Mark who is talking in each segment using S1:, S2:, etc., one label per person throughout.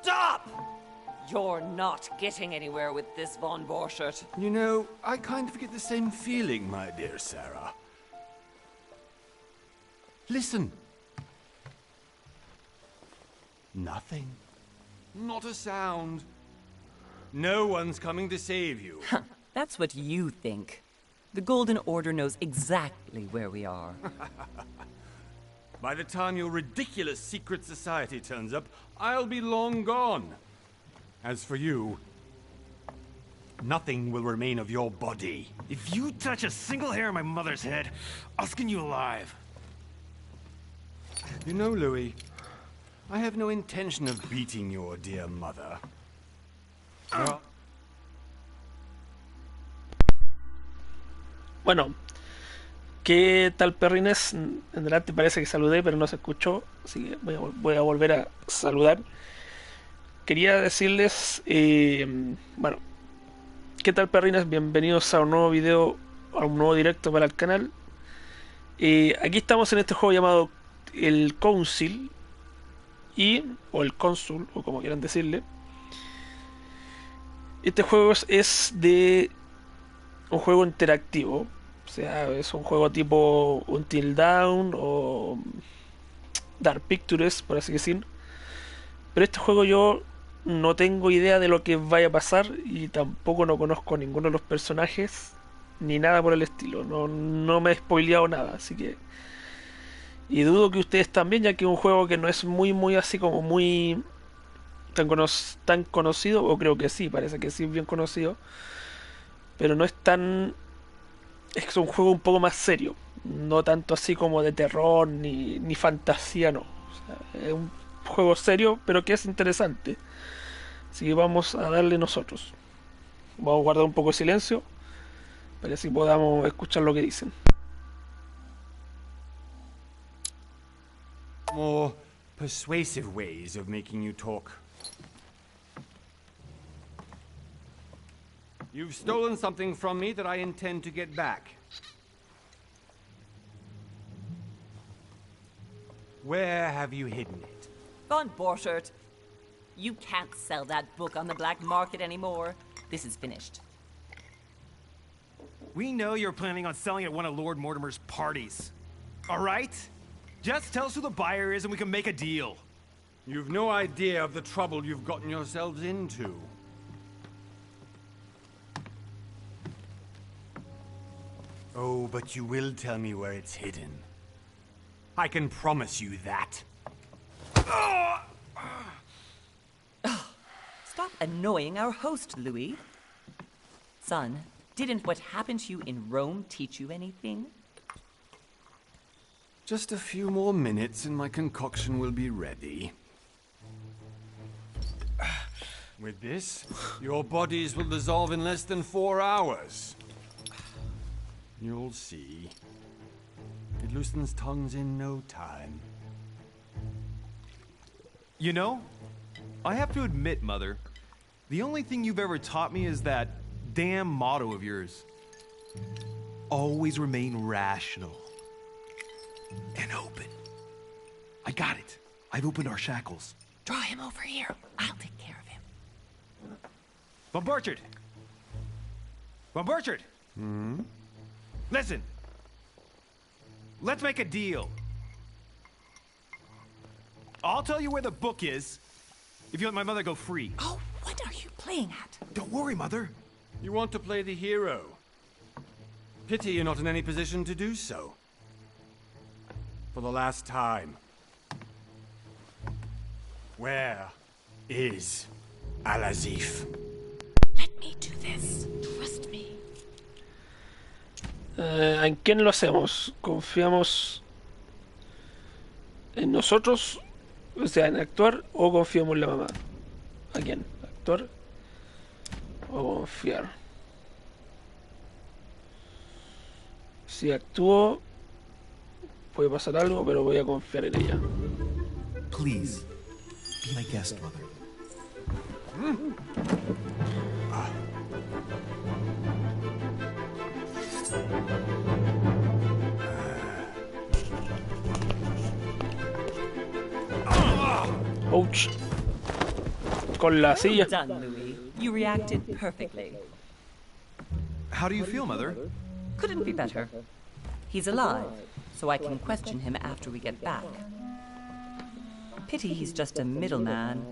S1: Stop! You're not getting anywhere with this, Von Borchert.
S2: You know, I kind of get the same feeling, my dear Sarah. Listen. Nothing. Not a sound. No one's coming to save you.
S1: That's what you think. The Golden Order knows exactly where we are.
S2: By the time your ridiculous secret society turns up, I'll be long gone. As for you, nothing will remain of your body.
S3: If you touch a single hair on my mother's head, I'll skin you alive.
S2: You know, Louis, I have no intention of beating your dear mother. Well,
S4: Bueno, ¿qué tal, perrines? En delante parece que saludé, pero no se escuchó, así que voy a volver a saludar. Quería decirles, bueno, ¿qué tal, perrines? Bienvenidos a un nuevo video, a un nuevo directo para el canal. Aquí estamos en este juego llamado el Council, o el Cónsul, o como quieran decirle. Este juego es de un juego interactivo, o sea, es un juego tipo Until Dawn o Dark Pictures, por así decir. Pero este juego yo no tengo idea de lo que vaya a pasar y tampoco no conozco a ninguno de los personajes ni nada por el estilo. No me he spoileado nada, así que... Y dudo que ustedes también, ya que es un juego que no es muy así como muy... tan conocido, o creo que sí, parece que sí es bien conocido, pero no es tan... Es un juego un poco más serio, no tanto así como de terror ni fantasía, no. O sea, es un juego serio, pero que es interesante. Así que vamos a darle nosotros. Vamos a guardar un poco de silencio para que así podamos escuchar lo que dicen.
S2: more persuasive ways of making you talk. You've stolen something from me that I intend to get back. Where have you hidden it?
S1: Von Borchert, you can't sell that book on the black market anymore. This is finished.
S3: We know you're planning on selling at one of Lord Mortimer's parties. All right? Just tell us who the buyer is and we can make a deal.
S2: You've no idea of the trouble you've gotten yourselves into. Oh, but you will tell me where it's hidden. I can promise you that.
S1: Stop annoying our host, Louis. Son, didn't what happened to you in Rome teach you anything?
S2: Just a few more minutes and my concoction will be ready. With this, your bodies will dissolve in less than 4 hours. You'll see. It loosens tongues in no time.
S3: You know, I have to admit, Mother, the only thing you've ever taught me is that damn motto of yours. Always remain rational. And open. I got it. I've opened our shackles.
S1: Draw him over here. I'll take care of him.
S3: Von Borchert! Von Borchert!
S2: Hmm?
S3: Listen. Let's make a deal. I'll tell you where the book is if you let my mother go free.
S1: Oh, what are you playing at?
S3: Don't worry, Mother.
S2: You want to play the hero. Pity you're not in any position to do so. For the last time. Where is Al-Azif?
S1: Let me do this. Trust me.
S4: ¿En quién lo hacemos? ¿Confiamos en nosotros? O sea, en actuar, o confiamos en la mamá. ¿A quién? ¿Actuar o confiar? Si actúo, puede pasar algo, pero voy a confiar en ella.
S3: Please, be my guest, Mother.
S4: Ouch. Con la
S1: Well
S4: silla.
S1: done, Louis. You reacted perfectly.
S3: How do you feel, Mother?
S1: Couldn't be better. He's alive, so I can question him after we get back. Pity he's just a middleman.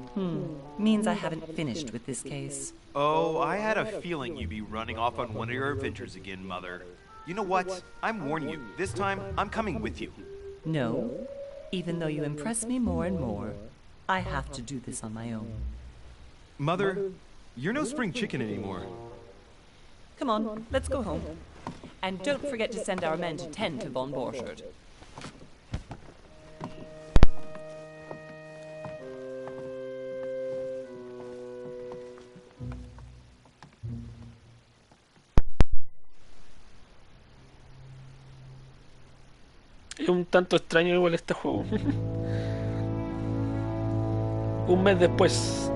S1: Means I haven't finished with this case.
S3: Oh, I had a feeling you'd be running off on one of your adventures again, Mother. You know what? I'm warning you. This time, I'm coming with you.
S1: No. Even though you impress me more and more, I have to do this on my own.
S3: Mother, you're no spring chicken anymore.
S1: Come on, let's go home. And don't forget to send our men to tend to von Borchardt.
S4: Es un tanto extraño igual este juego. Un mes después,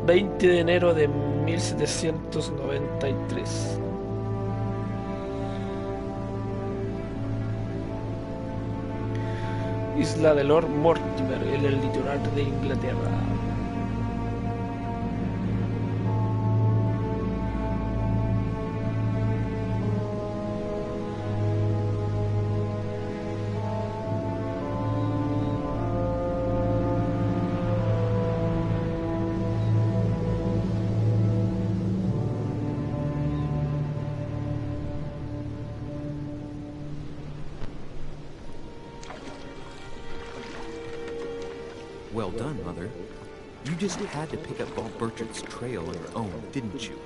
S4: 20 de enero de 1793. Isla de Lord Mortimer, en el litoral de Inglaterra.
S5: Well done, Mother. You just had to pick up von Borchardt's trail on your own, didn't you?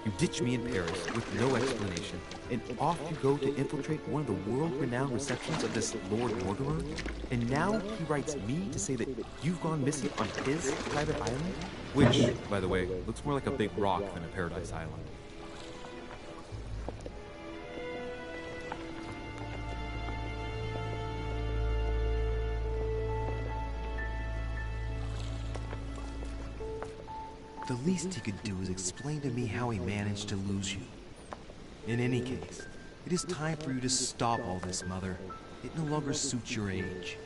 S5: You ditched me in Paris with no explanation, and off you go to infiltrate one of the world-renowned receptions of this Lord Mortimer? And now he writes me to say that you've gone missing on his private island?
S3: Which, by the way, looks more like a big rock than a paradise island.
S6: The least he could do is explain to me how he managed to lose you. In any case, it is time for you to stop all this, Mother. It no longer suits your age.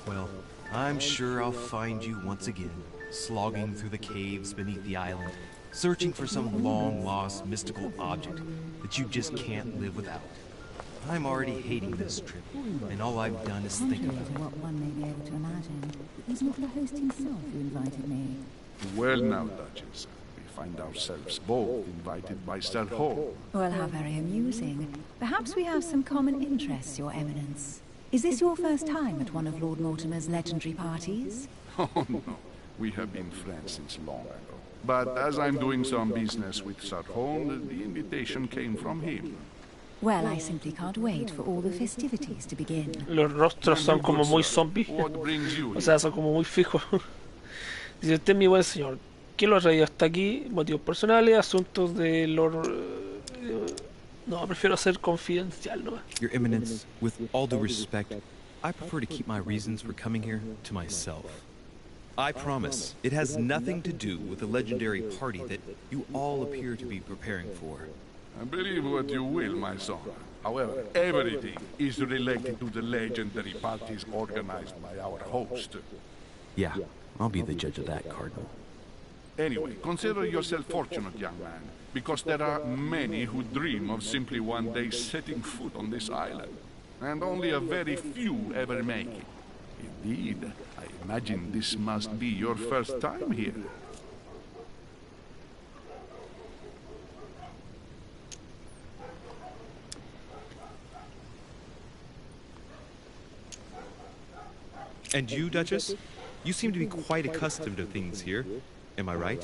S6: Well, I'm sure I'll find you once again, slogging through the caves beneath the island, searching for some long-lost mystical object that you just can't live without. I'm already hating this trip, and all I've done is think
S7: Contrary
S6: about
S7: to what one may be able to imagine, it was not the host himself who invited me.
S8: Well now, Duchess, we find ourselves both invited by Sir Hall.
S7: Well, how very amusing. Perhaps we have some common interests, Your Eminence. Is this your first time at one of Lord Mortimer's legendary parties?
S8: Oh no, we have been friends since long ago. But as I'm doing some business with Sir Hall, the invitation came from him.
S7: Well, I simply can't wait for all the festivities to begin.
S4: Los rostros son como muy zombies.
S8: What brings you
S4: O sea, son como muy fijos. Dice usted, mi buen señor, ¿qué lo ha traído hasta aquí? Motivos personales, asuntos de Lord... No, prefiero ser confidencial, ¿no?
S5: Your Eminence, with all due respect, I prefer to keep my reasons for coming here to myself. I promise, it has nothing to do with the legendary party that you all appear to be preparing for.
S8: Believe what you will, my son. However, everything is related to the legendary parties organized by our host.
S5: Yeah, I'll be the judge of that, Cardinal.
S8: Anyway, consider yourself fortunate, young man, because there are many who dream of simply one day setting foot on this island, and only a very few ever make it. Indeed, I imagine this must be your first time here.
S3: And you, Duchess? You seem to be quite accustomed to things here. Am I right?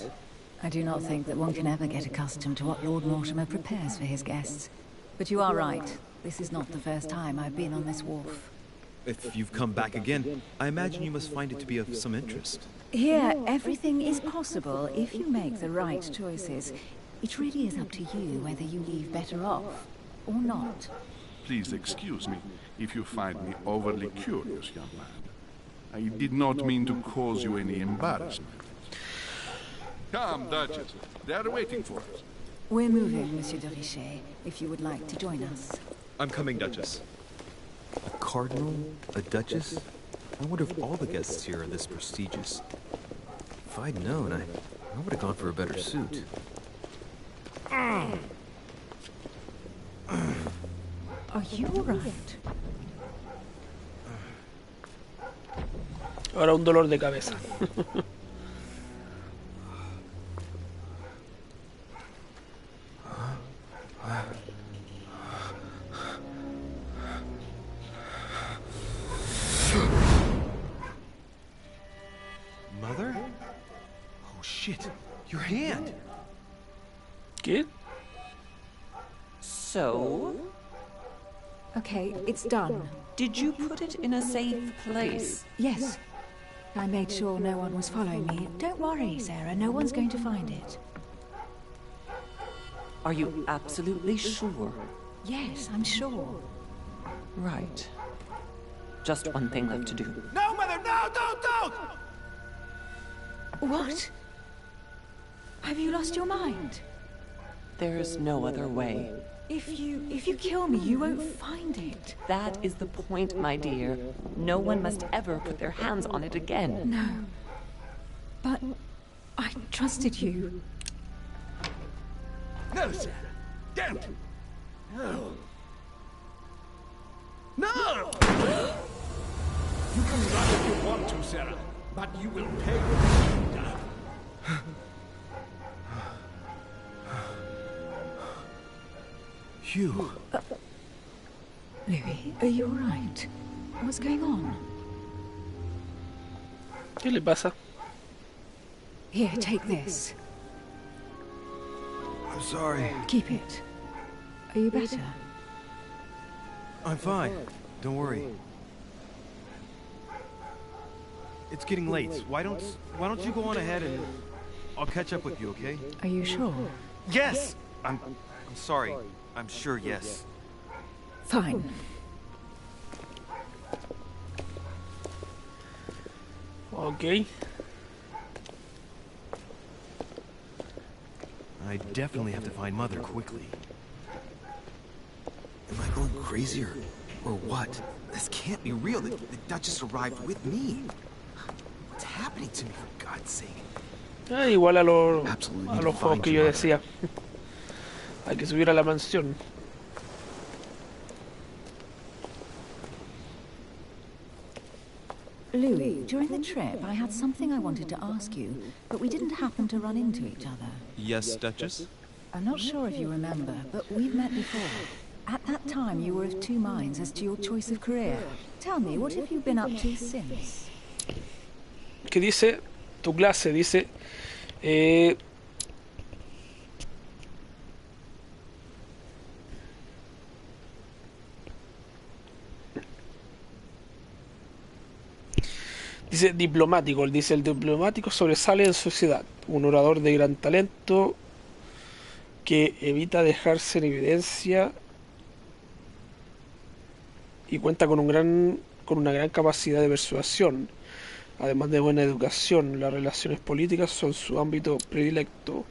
S7: I do not think that one can ever get accustomed to what Lord Mortimer prepares for his guests. But you are right. This is not the first time I've been on this wharf.
S5: If you've come back again, I imagine you must find it to be of some interest.
S7: Here, everything is possible if you make the right choices. It really is up to you whether you leave better off or not.
S8: Please excuse me if you find me overly curious, young man. I did not mean to cause you any embarrassment. Come, Duchess. They are waiting for us.
S7: We're moving, Monsieur de Richet, if you would like to join us.
S3: I'm coming, Duchess.
S5: A cardinal? A duchess? I wonder if all the guests here are this prestigious. If I'd known, I would have gone for a better suit.
S7: Are you alright?
S4: Ahora un dolor de cabeza.
S3: Mother? Oh shit, your hand!
S4: ¿Qué?
S1: So,
S7: Okay, it's done.
S1: did you put it in a safe place?
S7: Yes. I made sure no one was following me. Don't worry, Sarah, no one's going to find it.
S1: Are you absolutely sure?
S7: Yes, I'm sure.
S1: Right. Just one thing left to do.
S3: No, Mother, no, don't!
S7: What? Have you lost your mind?
S1: There's no other way.
S7: If you kill me, you won't find it.
S1: That is the point, my dear. No one must ever put their hands on it again.
S7: No. But I trusted you.
S8: No, Sarah. Don't. No. No! You can run if you want to, Sarah, but you will pay with your death.
S3: Hugh.
S7: Louis, are you alright? What's going on?
S4: ¿Qué le pasa?
S7: Here, take this.
S3: I'm sorry.
S7: Keep it. Are you better?
S3: I'm fine. Don't worry. It's getting late. Why don't you go on ahead and I'll catch up with you, okay?
S7: Are you sure?
S3: Yes! I'm sorry. I'm sure, yes.
S7: Fine.
S4: Ok.
S3: I definitely have to find Mother quickly.
S6: Am I going crazy or what? This can't be real. The Duchess arrived with me. What's happening to me, for God's sake?
S4: Igual a los juegos que yo decía. Hay que subir a la mansión.
S7: Louis, during the trip, I had something I wanted to ask you, but we didn't happen to run into each other.
S5: Yes, Duchess?
S7: I'm not sure if you remember, but we've met before. At that time, you were of two minds as to your choice of career. Tell me, what have you been up to since?
S4: ¿Qué dice? Tu clase dice... Dice diplomático, dice el diplomático sobresale en sociedad, un orador de gran talento que evita dejarse en evidencia y cuenta con una gran capacidad de persuasión, además de buena educación. Las relaciones políticas son su ámbito predilecto.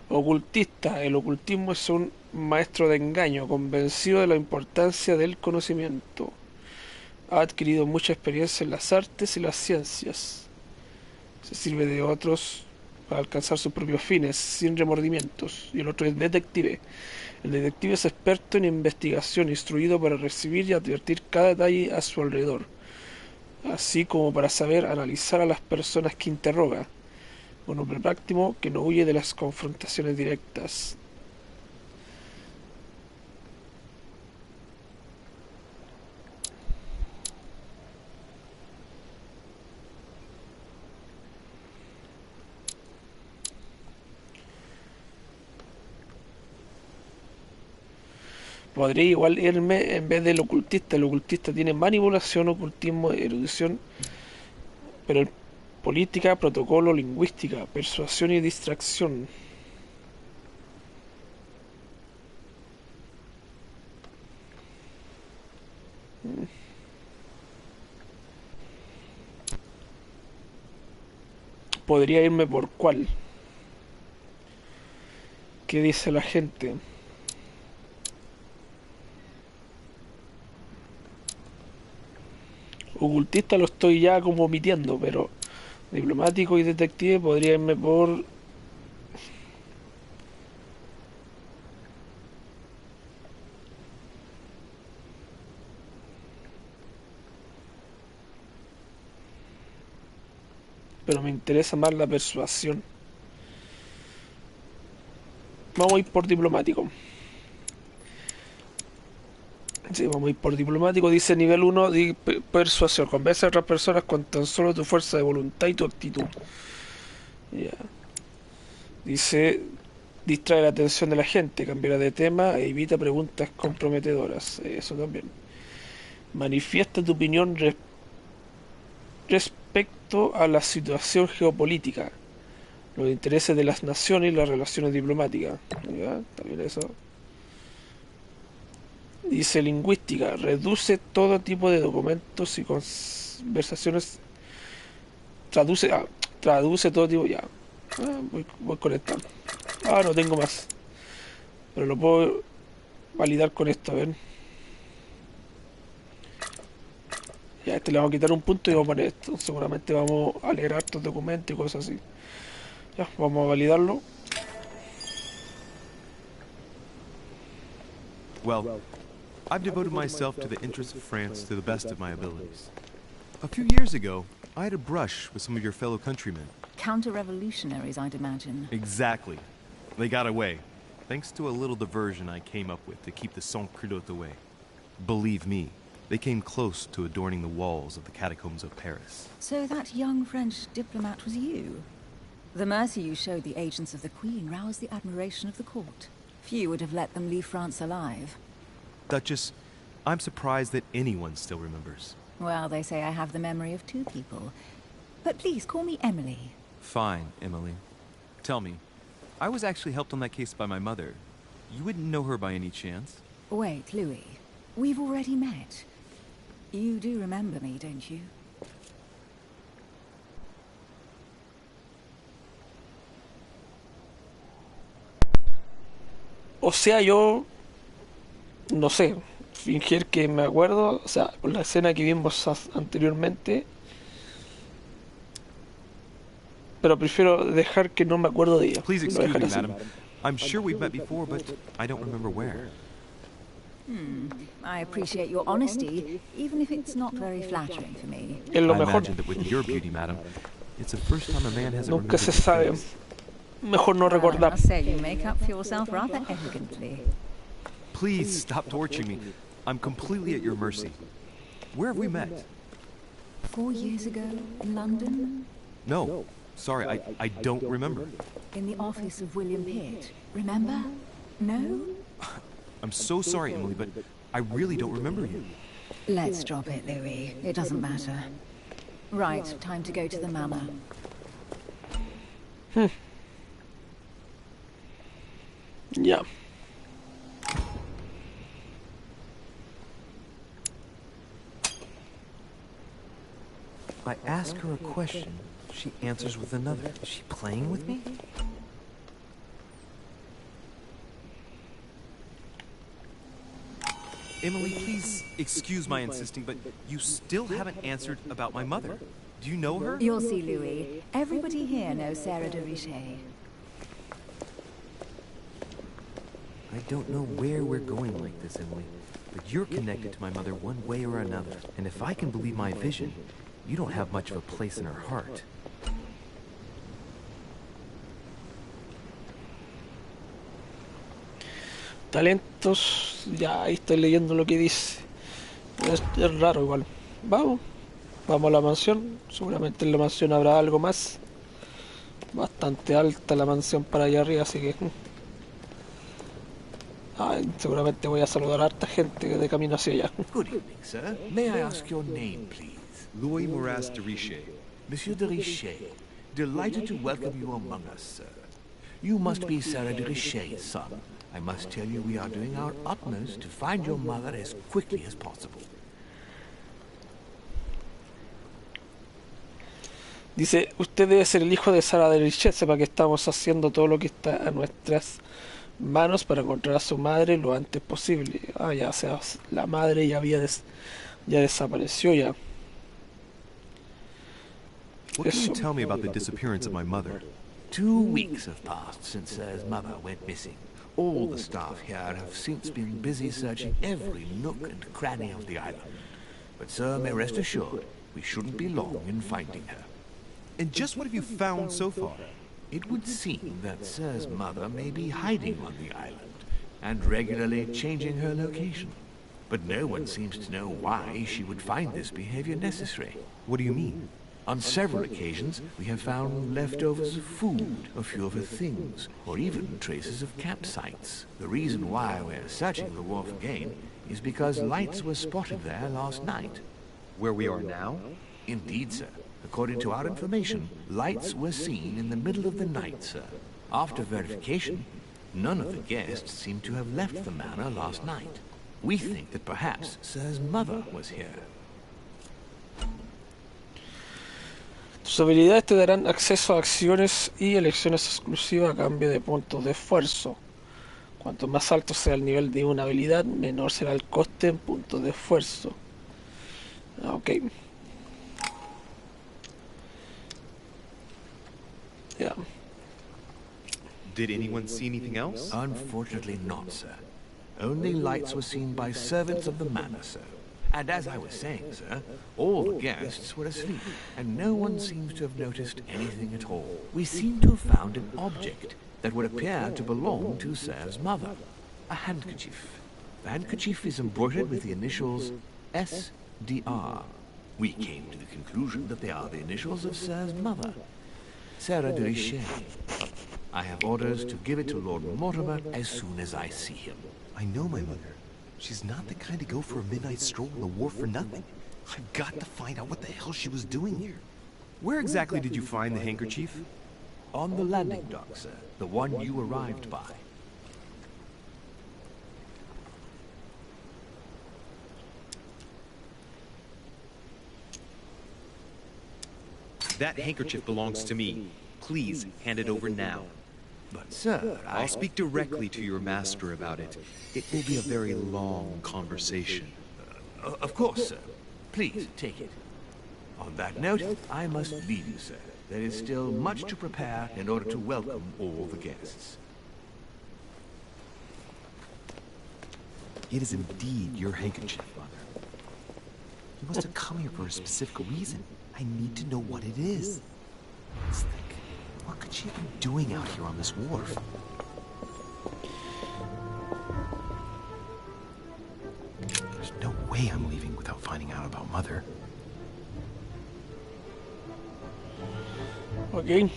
S4: Ocultista, el ocultismo es un maestro de engaño, convencido de la importancia del conocimiento. Ha adquirido mucha experiencia en las artes y las ciencias. Se sirve de otros para alcanzar sus propios fines, sin remordimientos. Y el otro es detective. El detective es experto en investigación, instruido para recibir y advertir cada detalle a su alrededor, así como para saber analizar a las personas que interroga. Un hombre práctico que no huye de las confrontaciones directas. Podría igual irme en vez del ocultista. El ocultista tiene manipulación, ocultismo, erudición, pero el política, protocolo, lingüística, persuasión y distracción. Podría irme por cuál. ¿Qué dice la gente? Ocultista lo estoy ya como omitiendo, pero diplomático y detective podría irme por... Pero me interesa más la persuasión. Vamos a ir por diplomático. Sí, vamos a ir por diplomático. Dice nivel 1 de persuasión. Convence a otras personas con tan solo tu fuerza de voluntad y tu actitud. Ya. Dice distrae la atención de la gente, cambiará de tema e evita preguntas comprometedoras. Eso también. Manifiesta tu opinión respecto a la situación geopolítica, los intereses de las naciones y las relaciones diplomáticas. ¿Ya? También eso. Dice lingüística, reduce todo tipo de documentos y conversaciones. Traduce todo tipo. Ya. Voy conectando. No tengo más. Pero lo puedo validar con esto, a ver. Ya, este le vamos a quitar un punto y vamos a poner esto. Seguramente vamos a leer hartos documentos y cosas así. Ya, vamos a validarlo.
S5: Well, I've devoted myself to the interests of France to the best of my abilities. A few years ago, I had a brush with some of your fellow countrymen.
S7: Counter-revolutionaries, I'd imagine.
S5: Exactly. They got away, thanks to a little diversion I came up with to keep the sans-culottes away. Believe me, they came close to adorning the walls of the catacombs of Paris.
S7: So that young French diplomat was you? The mercy you showed the agents of the Queen roused the admiration of the court. Few would have let them leave France alive.
S5: Duchess, I'm surprised that anyone still remembers.
S7: Well, they say I have the memory of two people. But please, call me Emily.
S5: Fine, Emily. Tell me, I was actually helped on that case by my mother. You wouldn't know her by any chance?
S7: Wait, Louis. We've already met. You do remember me, don't you?
S4: O sea, yo... No sé. Fingir que me acuerdo. O sea, con la escena que vimos anteriormente... Pero prefiero dejar que no me acuerdo de ella.
S5: Please
S4: Lo
S5: excuse
S4: dejaré
S5: me,
S4: así.
S5: madam. I'm sure we've met before, but I don't remember where.
S7: I appreciate your honesty, even if it's not very flattering for me.
S4: Es lo
S5: I
S4: mejor.
S5: imagine that with your beauty, madam, it's the first time a man hasn't
S4: Nunca
S5: remembered
S4: se
S5: your
S4: sabe.
S5: face.
S4: Mejor no
S7: Well, I
S4: recordar.
S7: must say, you make up for yourself rather elegantly.
S5: Please stop torturing me. I'm completely at your mercy. Where have we met?
S7: 4 years ago, in London,
S5: No. Sorry, I don't remember.
S7: in the office of William Pitt. Remember? No?
S5: I'm so sorry, Emily, but I really don't remember you.
S7: Let's drop it, Louis. It doesn't matter. Right, time to go to the manor.
S4: Ya.
S5: I ask her a question, she answers with another. Is she playing with me? Emily, please excuse my insisting, but you still haven't answered about my mother. Do you know her?
S7: You'll see, Louis. Everybody here knows Sarah de Richet.
S5: I don't know where we're going like this, Emily, but you're connected to my mother one way or another. And if I can believe my vision, you don't have much of a place in her heart.
S4: Talentos. Ya, ahí estoy leyendo lo que dice. Es raro igual. Vamos. Vamos a la mansión. Seguramente en la mansión habrá algo más. Bastante alta la mansión para allá arriba, así que... seguramente voy a saludar a harta gente de camino hacia allá.
S9: Good evening, sir. May I ask your name, please?
S5: Louis Moras de Richet.
S9: Monsieur de Richet. Delighted to welcome you among us, sir. You must be Sarah de Richet's son. I must tell you we are doing our utmost to find your mother as quickly as possible.
S4: Dice, usted debe ser el hijo de Sara de Richet, sepa que estamos haciendo todo lo que está a nuestras manos para encontrar a su madre lo antes posible. Ya sea, la madre ya había ya desapareció ya.
S3: What can you
S4: Eso.
S3: tell me about the disappearance of my mother?
S9: 2 weeks have passed since Sir's mother went missing. All the staff here have since been busy searching every nook and cranny of the island. But Sir may rest assured, we shouldn't be long in finding her.
S3: And just what have you found so far?
S9: It would seem that Sir's mother may be hiding on the island and regularly changing her location. But no one seems to know why she would find this behavior necessary.
S3: What do you mean?
S9: On several occasions, we have found leftovers of food, a few of her things, or even traces of campsites. The reason why we're searching the wharf again is because lights were spotted there last night.
S5: Where we are now?
S9: Indeed, sir. According to our information, lights were seen in the middle of the night, sir. After verification, none of the guests seem to have left the manor last night. We think that perhaps Sir's mother was here.
S4: Tus habilidades te darán acceso a acciones y elecciones exclusivas a cambio de puntos de esfuerzo. Cuanto más alto sea el nivel de una habilidad, menor será el coste en puntos de esfuerzo. Ok. Ya.
S3: Did anyone see anything else?
S9: Unfortunately not, sir. Only lights were seen by servants of the manor, sir. And as I was saying, sir, all the guests were asleep, and no one seems to have noticed anything at all. We seem to have found an object that would appear to belong to Sir's mother. A handkerchief. The handkerchief is embroidered with the initials SDR. We came to the conclusion that they are the initials of Sir's mother, Sarah de Richet. I have orders to give it to Lord Mortimer as soon as I see him.
S6: I know my mother. She's not the kind to go for a midnight stroll on the wharf for nothing. I've got to find out what the hell she was doing here.
S3: Where exactly did you find the handkerchief?
S9: On the landing dock, sir. The one you arrived by.
S5: That handkerchief belongs to me. Please hand it over now.
S9: But, sir,
S5: I'll speak directly to your master about it. It will be a very long conversation.
S9: Of course, sir. Please, take it. On that note, I must leave you, sir. There is still much to prepare in order to welcome all the guests.
S6: It is indeed your handkerchief, Mother. You must have come here for a specific reason. I need to know what it is. Let's think. What could she have been doing out here on this wharf? There's no way I'm leaving without finding out about Mother.
S4: Ok.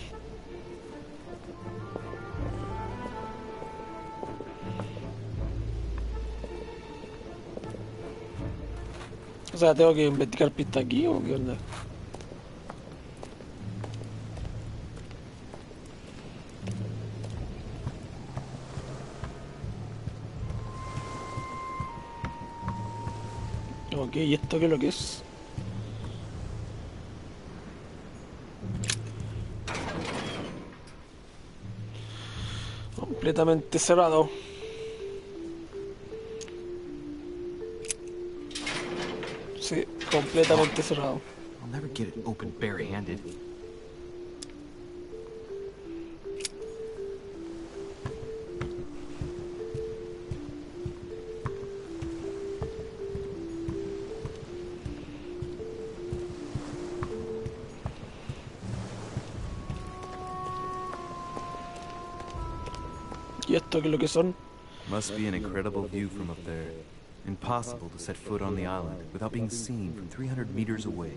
S4: O sea, ¿tengo que investigar pista aquí o qué onda? Ok, ¿y esto qué es lo que es? Completamente cerrado. Sí, completamente cerrado.
S6: I'll never get it open bare-handed.
S4: ¿Y esto qué es lo que son?
S5: Must be an incredible view from up there. Impossible to set foot on the island without being seen from 300 meters away.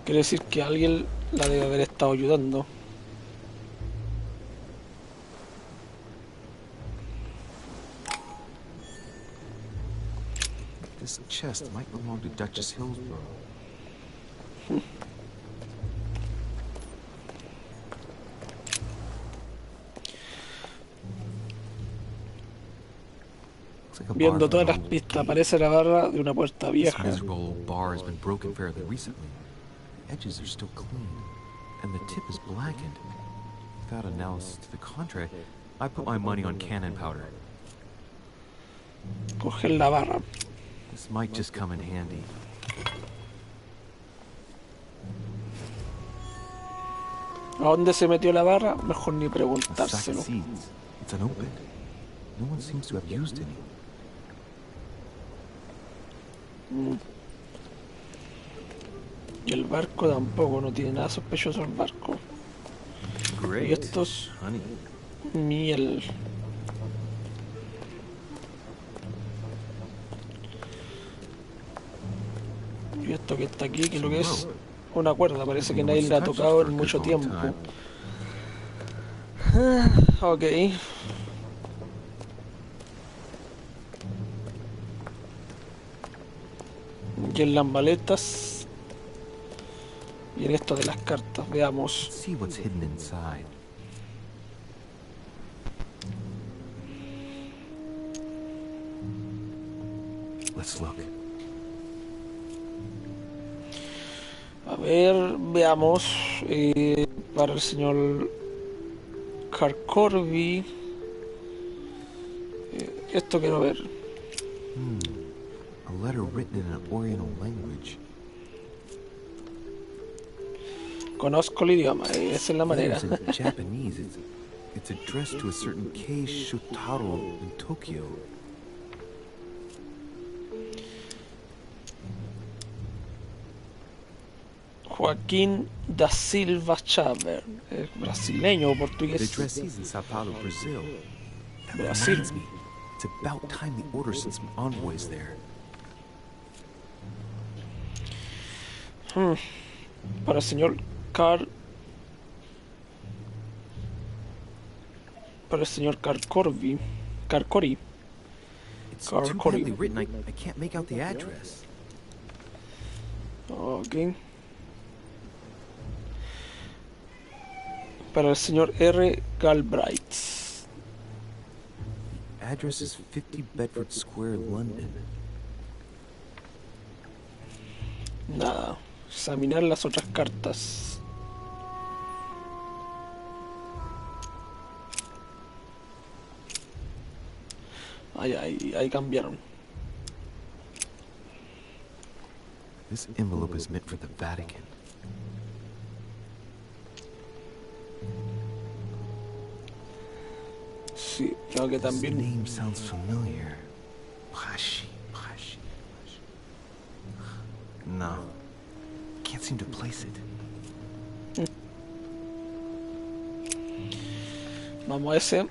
S4: Quiere decir que alguien la debe haber estado ayudando.
S6: This chest might belong to Duchess Hillsborough.
S4: Viendo todas las pistas, parece la barra de una puerta
S6: This
S4: vieja.
S6: miserable old bar has been broken fairly recently. The edges are still clean, and the tip is blackened. Without analysis to the contrary, I put my money on cannon powder.
S4: Coger la barra.
S5: This might just come in handy.
S4: ¿A dónde se metió la barra? Mejor ni
S5: A sack of
S4: preguntárselo.
S5: seeds. It's unopened. No one seems to have used any.
S4: Y el barco tampoco, no tiene nada sospechoso el barco.
S5: Great.
S4: Y estos...
S5: Honey.
S4: miel. Y esto que está aquí, que lo que es una cuerda, parece que nadie la ha tocado en mucho tiempo. Ok. Y en las maletas. Y en esto de las cartas, veamos.
S5: Let's see what's hidden inside. Let's look.
S4: A ver, veamos. Para el señor Carcorby. Esto quiero ver.
S5: A letter written in an Oriental language.
S4: Conozco el idioma, esa es la manera.
S5: It's in Japanese. It's addressed to a certain Kei Shotaro in Tokyo.
S4: Joaquín da Silva Chaver, brasileño o
S5: The
S4: portugués.
S5: address is in Sao Paulo, Brazil. That
S4: Brasil.
S5: reminds me. It's about time the order sent some envoys there.
S4: Para el señor Para el señor Carcorby. Carcori.
S5: It's too
S4: Carcori.
S5: badly written. I can't make out the address.
S4: Ok. Para el señor R. Galbraith.
S5: Address is 50 Bedford Square, London.
S4: Nada. Examinar las otras cartas. Ahí cambiaron.
S5: This envelope is meant for the Vatican.
S4: Sí, creo que
S5: This
S4: también.
S5: name sounds familiar. Pashi. No. Can't seem to place it.
S4: Vamos a ese.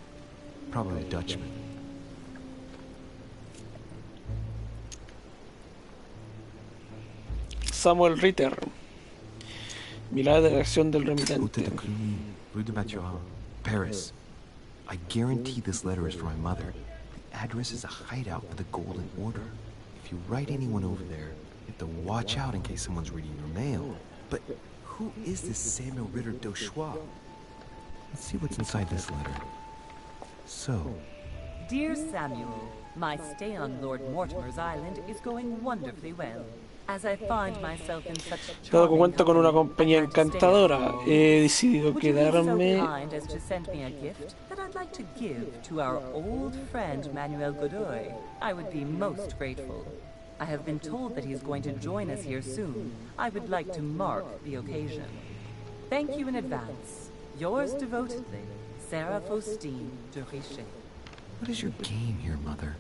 S5: Probably a Dutchman.
S4: Samuel Ritter. Mirada de reacción del remitente.
S5: Hotel de Cluny, Rue de Mathurin, Paris. I guarantee this letter is for my mother. The address is a hideout for the Golden Order. If you write anyone over there, you have to watch out in case someone's reading your mail. But who is this Samuel Ritter d'Auchois? Let's see what's inside this letter. So,
S1: Dear Samuel, my stay on Lord Mortimer's island is going wonderfully well. As I find myself in such
S4: Dado que
S1: charming
S4: cuento con una
S1: company,
S4: compañía
S1: I'd like to stay
S4: encantadora,
S1: at home.
S4: he decidido
S1: Would you be so
S4: quedarme.
S1: kind as to send me a gift that I'd like to give to our old friend Manuel Godoy? I would be most grateful. I have been told that he is going to join us here soon. I would like to mark the occasion. Thank you in advance. Yours devotedly, Sarah Faustine de Richet.
S5: what is your game here, Mother?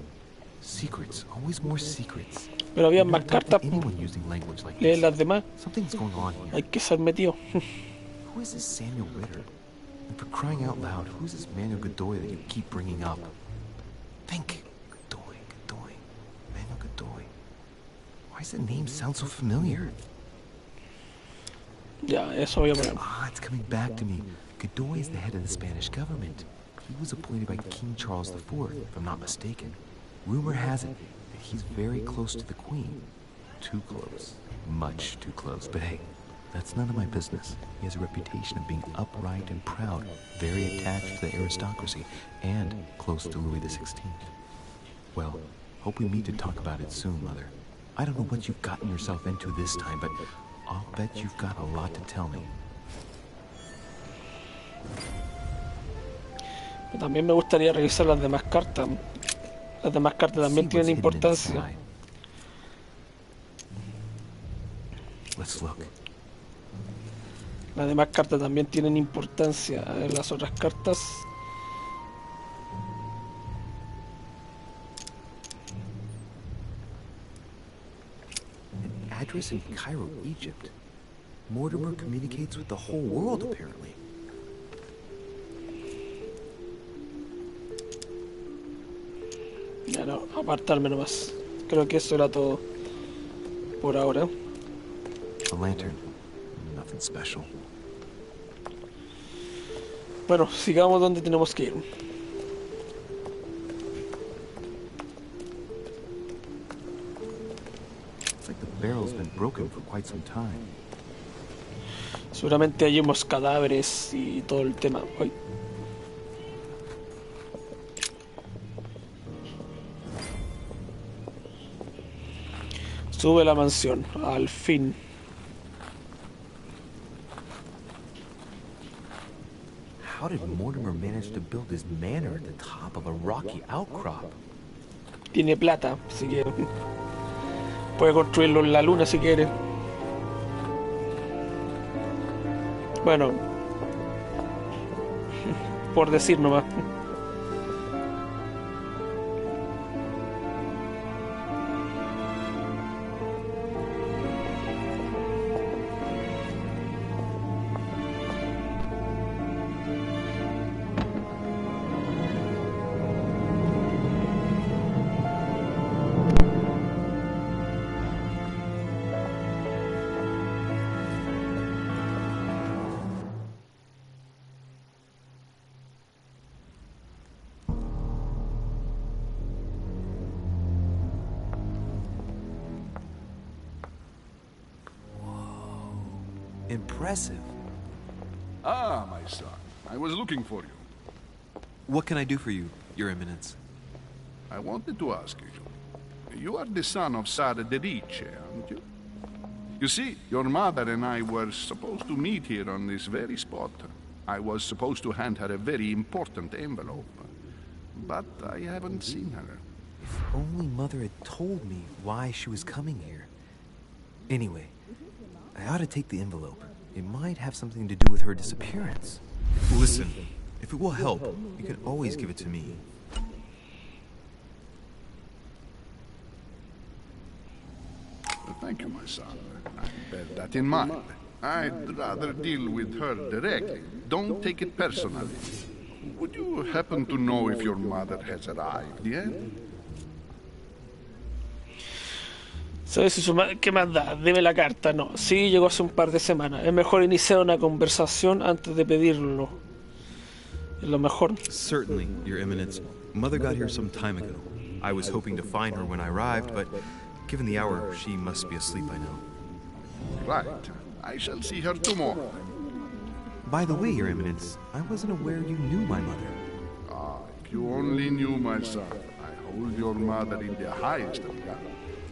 S5: Secrets, always more secrets.
S4: Pero había
S5: I've
S4: más
S5: never dealt
S4: cartas.
S5: with anyone using language like
S4: Lee
S5: this.
S4: las demás.
S5: Something's going on here.
S4: Hay que ser metido.
S5: Who is this Samuel Ritter? And for crying out loud, who's this Manuel Godoy that you keep bringing up? Think. Godoy. Manuel Godoy. Why does the name sound so familiar?
S4: Ya, eso voy a poner.
S5: Ah, it's coming back to me. Godoy is the head of the Spanish government. He was appointed by King Charles IV, if I'm not mistaken. Rumor has it that he's very close to the Queen. Too close. Much too close. But hey, that's none of my business. He has a reputation of being upright and proud, very attached to the aristocracy, and close to Louis XVI. Well, hope we meet to talk about it soon, Mother. I don't know what you've gotten yourself into this time, but I'll bet you've got a lot to tell me.
S4: También me gustaría revisar las demás cartas. Las demás cartas también
S5: See what's
S4: tienen
S5: hidden
S4: importancia.
S5: inside.
S6: Let's look.
S4: Las demás cartas también tienen importancia. A ver las otras cartas.
S5: An address in Cairo, Egypt. Mortimer communicates with the whole world, apparently.
S4: Ya no, apartarme nomás. Creo que eso era todo por ahora.
S6: A lantern. Nothing special.
S4: Bueno, sigamos donde tenemos que ir.
S5: It's like the barrel's been broken for quite some time.
S4: Seguramente hallemos cadáveres y todo el tema. Ay. Sube la mansión, al fin.
S5: How did Mortimer manage to build his manor at the top of a rocky outcrop?
S4: Tiene plata, así que puede construirlo en la luna si quiere. Bueno, por decir nomás.
S5: Impressive.
S8: Ah, my son. I was looking for you.
S6: What can I do for you, Your Eminence?
S8: I wanted to ask you. You are the son of Sara de Ricci, aren't you? You see, your mother and I were supposed to meet here on this very spot. I was supposed to hand her a very important envelope. But I haven't seen her.
S5: If only Mother had told me why she was coming here. Anyway, I ought to take the envelope. It might have something to do with her disappearance.
S6: Listen, if it will help, you can always give it to me.
S8: Thank you, my son. I bear that in mind. I'd rather deal with her directly. Don't take it personally. Would you happen to know if your mother has arrived yet?
S4: ¿Sabes si qué más da? Deme la carta. No, sí, llegó hace un par de semanas. Es mejor iniciar una conversación antes de pedirlo. Es lo mejor.
S6: Certainly, Your Eminence. Mother got here some time ago. I was hoping to find her when I arrived, but given the hour, she must be asleep by now.
S8: Right. I shall see her tomorrow.
S6: By the way, Your Eminence, I wasn't aware you knew my mother.
S8: Ah, if you only knew, my son. I hold your mother in the highest regard.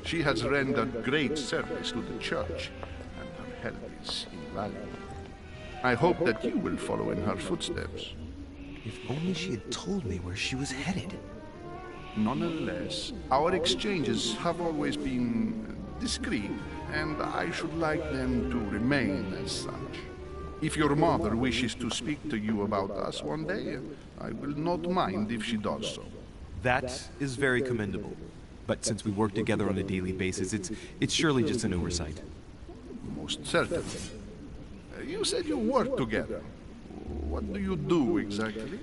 S8: She has rendered great service to the church, and her help is invaluable. I hope that you will follow in her footsteps.
S6: If only she had told me where she was headed.
S8: Nonetheless, our exchanges have always been discreet, and I should like them to remain as such. If your mother wishes to speak to you about us one day, I will not mind if she does so.
S6: That is very commendable. But since we work together on a daily basis, it's surely just an oversight.
S8: Most certainly. You said you work together. What do you do exactly?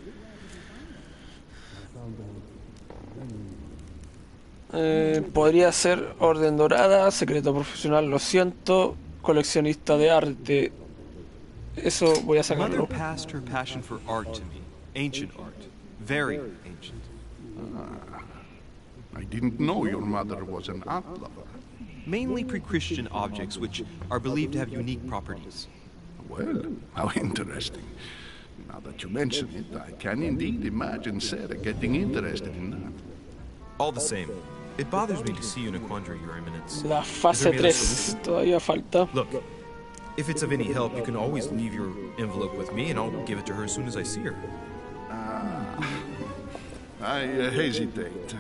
S4: Podría ser orden dorada, secreto profesional, lo siento, coleccionista de arte. Eso voy a sacarlo.
S3: Mother passed her passion for art to me. Ancient art. Very ancient.
S8: I didn't know your mother was an art lover.
S3: Mainly pre-Christian objects, which are believed to have unique properties.
S8: Well, how interesting. Now that you mention it, I can indeed imagine Sarah getting interested in that.
S3: All the same, it bothers me to see you in a quandary, Your Eminence.
S4: La fase 3 todavía falta.
S3: Look, if it's of any help, you can always leave your envelope with me, and I'll give it to her as soon as I see her.
S8: I hesitate.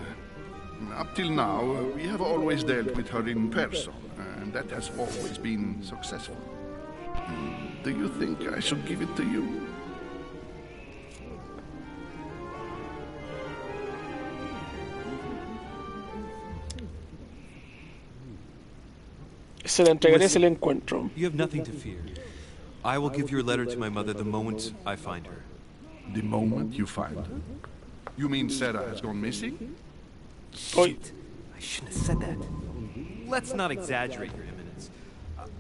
S8: Up till now, we have always dealt with her in person. and that has always been successful. Do you think I should give it to you?
S4: Se la entregaré si la encuentro.
S5: You have nothing to fear. I will give your letter to my mother the moment I find her.
S8: The moment you find her? You mean Sarah has gone missing?
S5: Shit. I shouldn't have said that. Let's not exaggerate, Your Eminence.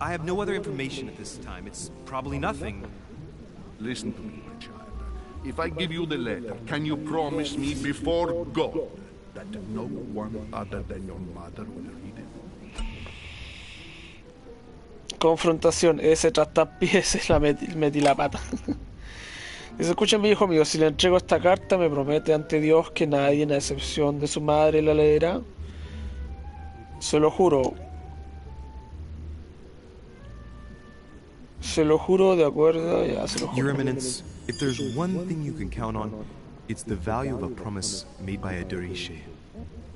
S5: I have no other information at this time. It's probably nothing.
S8: Listen to me, my child. If I give you the letter, can you promise me before God that no one other than your mother will read it?
S4: Confrontación, ese trastapiés, metí la pata. Dice, escúchame, hijo mío, si le entrego esta carta, me promete ante Dios que nadie, a excepción de su madre, la leerá. Se lo juro. Se lo juro, de acuerdo, ya se lo juro.
S5: Your Eminence, if there's one thing you can count on, it's the value of a promise made by a Dervish.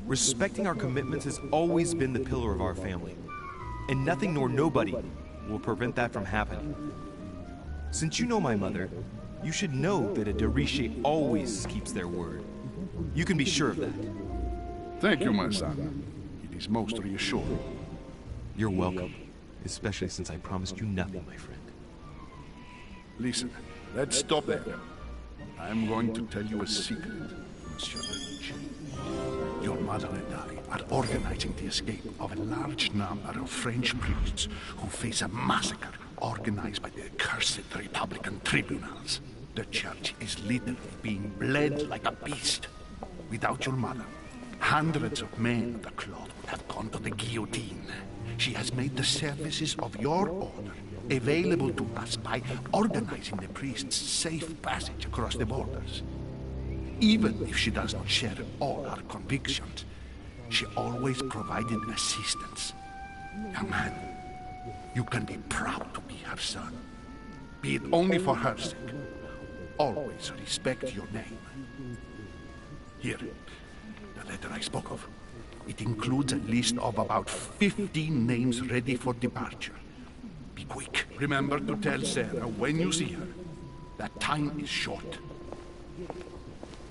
S5: Respecting our commitments has always been the pillar of our family, and nothing nor nobody will prevent that from happening. Since you know my mother, you should know that a Dervish always keeps their word. You can be sure of that.
S8: Thank you, my son. It is most reassuring.
S5: You're welcome, especially since I promised you nothing, my friend.
S8: Listen, let's stop there. I'm going to tell you a secret, Monsieur Lynch. Your mother and I are organizing the escape of a large number of French priests who face a massacre organized by the accursed Republican tribunals. The church is literally being bled like a beast. Without your mother, hundreds of men of the cloth would have gone to the guillotine. She has made the services of your order available to us by organizing the priests' safe passage across the borders. Even if she does not share all our convictions, she always provided assistance. Young man, you can be proud to be her son. Be it only for her sake. Always respect your name. Here, the letter I spoke of. It includes a list of about 15 names ready for departure. Be quick. Remember to tell Sarah when you see her that time is short.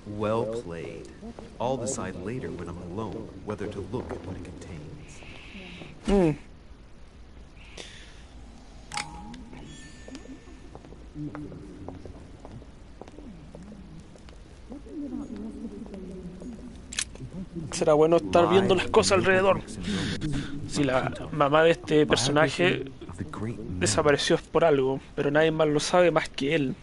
S5: Well played. I'll decide later when I'm alone whether to look at what it contains.
S4: Será bueno estar viendo las cosas alrededor. Si la mamá de este personaje desapareció es por algo, pero nadie más lo sabe más que él.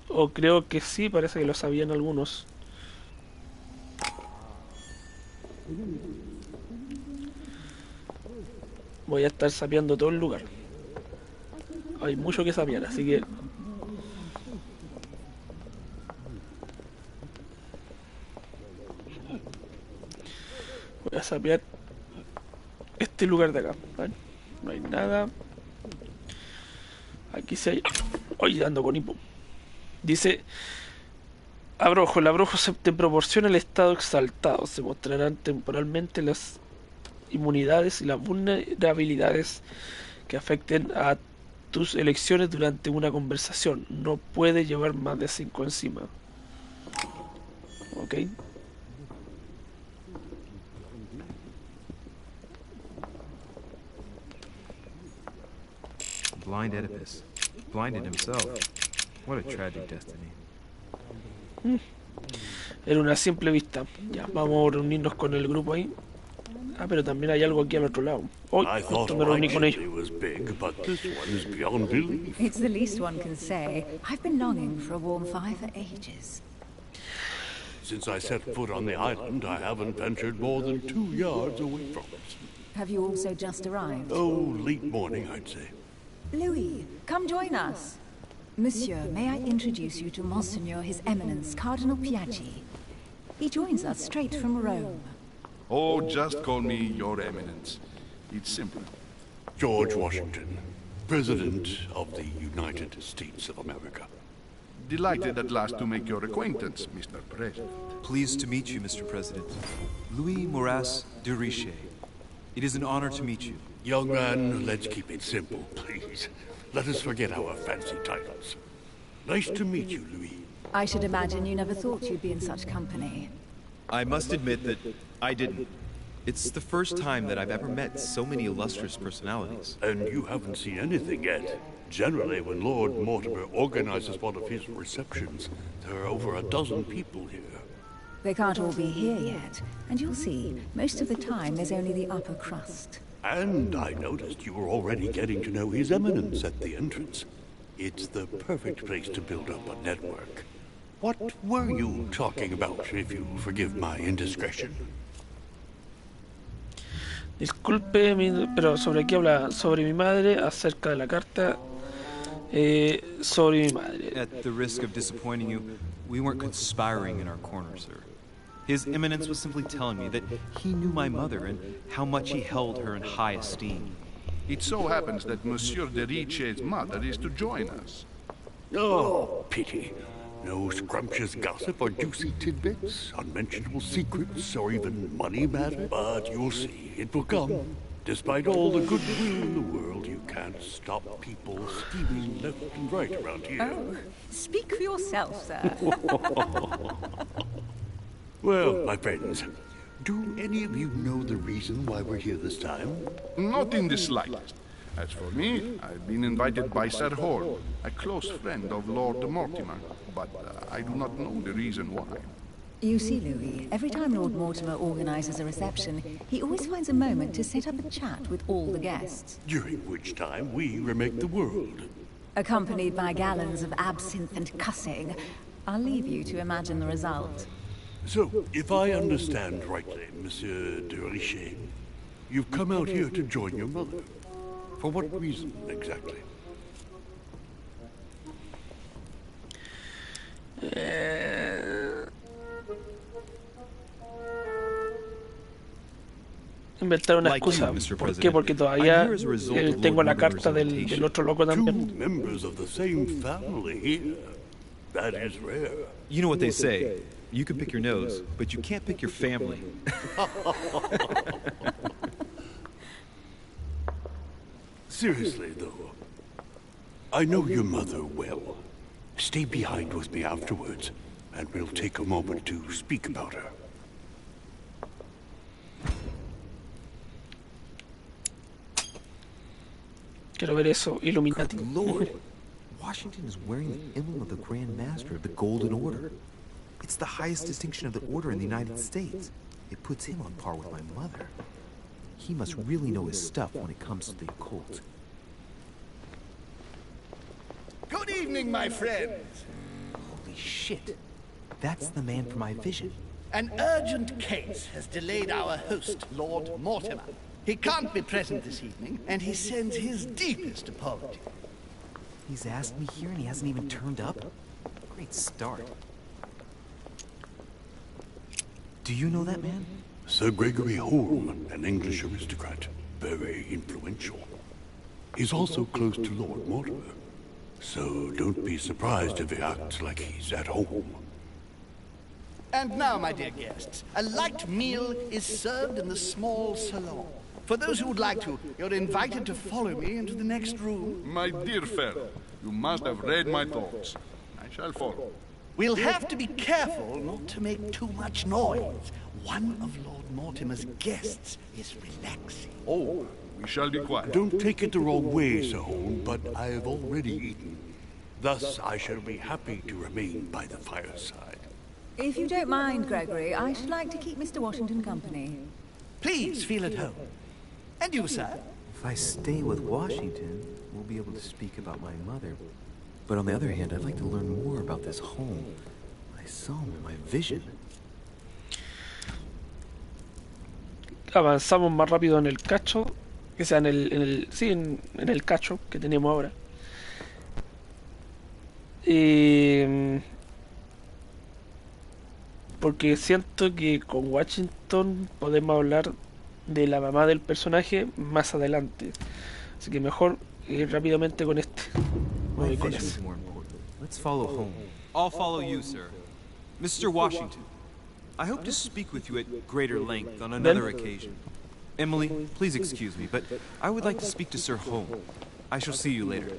S4: O creo que sí, parece que lo sabían algunos. Voy a estar sapeando todo el lugar. Hay mucho que sapear, así que... voy a sapear este lugar de acá, ¿vale? No hay nada. Aquí sí hay... Oye, ando con hipo. Dice... Abrojo, el abrojo se te proporciona el estado exaltado. Se mostrarán temporalmente las inmunidades y las vulnerabilidades que afecten a tus elecciones durante una conversación. No puede llevar más de 5 encima. Ok.
S5: Blind Oedipus. Blinded himself. What a tragic destiny.
S4: Era una simple vista. Ya, vamos a reunirnos con el grupo ahí. Ah, pero también hay algo aquí al otro lado. Hoy justo me reuní con ellos.
S7: It's the least one can say. I've been longing for a warm fire for ages.
S10: Since I set foot on the island, I haven't ventured more than 2 yards away from it.
S7: Have you also just arrived?
S10: Oh, late morning, I'd say.
S7: Louis, come join us. Monsieur, may I introduce you to Monseigneur His Eminence, Cardinal Piaggi. He joins us straight from Rome.
S8: Oh, just call me Your Eminence. It's simple.
S10: George Washington, President of the United States of America.
S8: Delighted at last to make your acquaintance, Mr. President.
S6: Pleased to meet you, Mr. President. Louis Moras de Riche. It is an honor to meet you.
S10: Young man, let's keep it simple, please. Let us forget our fancy titles. Nice to meet you, Louis.
S7: I should imagine you never thought you'd be in such company.
S6: I must admit that I didn't. It's the first time that I've ever met so many illustrious personalities.
S10: And you haven't seen anything yet. Generally, when Lord Mortimer organizes one of his receptions, there are over a dozen people here.
S7: They can't all be here yet, and you'll see, most of the time there's only the upper crust.
S10: And I noticed you were already getting to know His Eminence at the entrance. It's the perfect place to build up a network. What were you talking about, if you forgive my indiscretion?
S4: Disculpe, pero ¿sobre qué habla? Sobre mi madre, acerca de la carta, sobre mi madre.
S6: At the risk of disappointing you, we weren't conspiring in our corner, sir. His Eminence was simply telling me that he knew my mother and how much he held her in high esteem.
S8: It so happens that Monsieur de Riche's mother is to join us.
S10: Oh, pity. No scrumptious gossip or juicy tidbits, unmentionable secrets, or even money matter. But you'll see, it will come. Despite all the goodwill in the world, you can't stop people steaming left and right around here.
S7: Oh, speak for yourself, sir.
S10: Well, my friends, do any of you know the reason why we're here this time?
S8: Not in the slightest. As for me, I've been invited by Sir Horn, a close friend of Lord Mortimer, but I do not know the reason why.
S7: You see, Louis, every time Lord Mortimer organizes a reception, he always finds a moment to set up a chat with all the guests.
S10: During which time we remake the world.
S7: Accompanied by gallons of absinthe and cussing. I'll leave you to imagine the result.
S10: So, if I understand rightly, Monsieur de Riche, you've come out here to join your mother. For what reason, exactly?
S4: Inventar una excusa. ¿Por qué? Porque todavía tengo la carta del otro loco también.
S10: Two members of the same family here. That is rare.
S6: You know what they say. You can pick your nose, but you can't pick your family.
S10: Seriously, though, I know your mother well. Stay behind with me afterwards, and we'll take a moment to speak about her.
S4: Quiero ver eso, Illuminati.
S5: Good Lord, Washington is wearing the emblem of the Grand Master of the Golden Order. It's the highest distinction of the Order in the United States. It puts him on par with my mother. He must really know his stuff when it comes to the occult.
S11: Good evening, my friends.
S5: Holy shit. That's the man for my vision.
S11: An urgent case has delayed our host, Lord Mortimer. He can't be present this evening, and he sends his deepest apology.
S5: He's asked me here and he hasn't even turned up? Great start. Do you know that man?
S10: Sir Gregory Holm, an English aristocrat. Very influential. He's also close to Lord Mortimer. So don't be surprised if he acts like he's at home.
S11: And now, my dear guests, a light meal is served in the small salon. For those who would like to, you're invited to follow me into the next room.
S8: My dear fellow, you must have read my thoughts. I shall follow.
S11: We'll have to be careful not to make too much noise. One of Lord Mortimer's guests is relaxing.
S8: Oh, we shall be quiet.
S10: Don't take it the wrong way, Sir Holm, but I have already eaten. Thus, I shall be happy to remain by the fireside.
S7: If you don't mind, Gregory, I should like to keep Mr. Washington company.
S11: Please feel at home. And you, sir?
S5: If I stay with Washington, we'll be able to speak about my mother. But on the other hand, I'd like to learn more about this home. I saw him in my vision.
S4: Avanzamos más rápido en el cacho, que sea en el cacho que tenemos ahora. Porque siento que con Washington podemos hablar de la mamá del personaje más adelante. Así que mejor ir rápidamente con este.
S5: My vision is more important. Let's follow home.
S3: I'll follow you, sir. Mr. Washington, I hope to speak with you at greater length on another occasion. Emily, please excuse me, but I would like to speak to Sir Home. I shall see you later.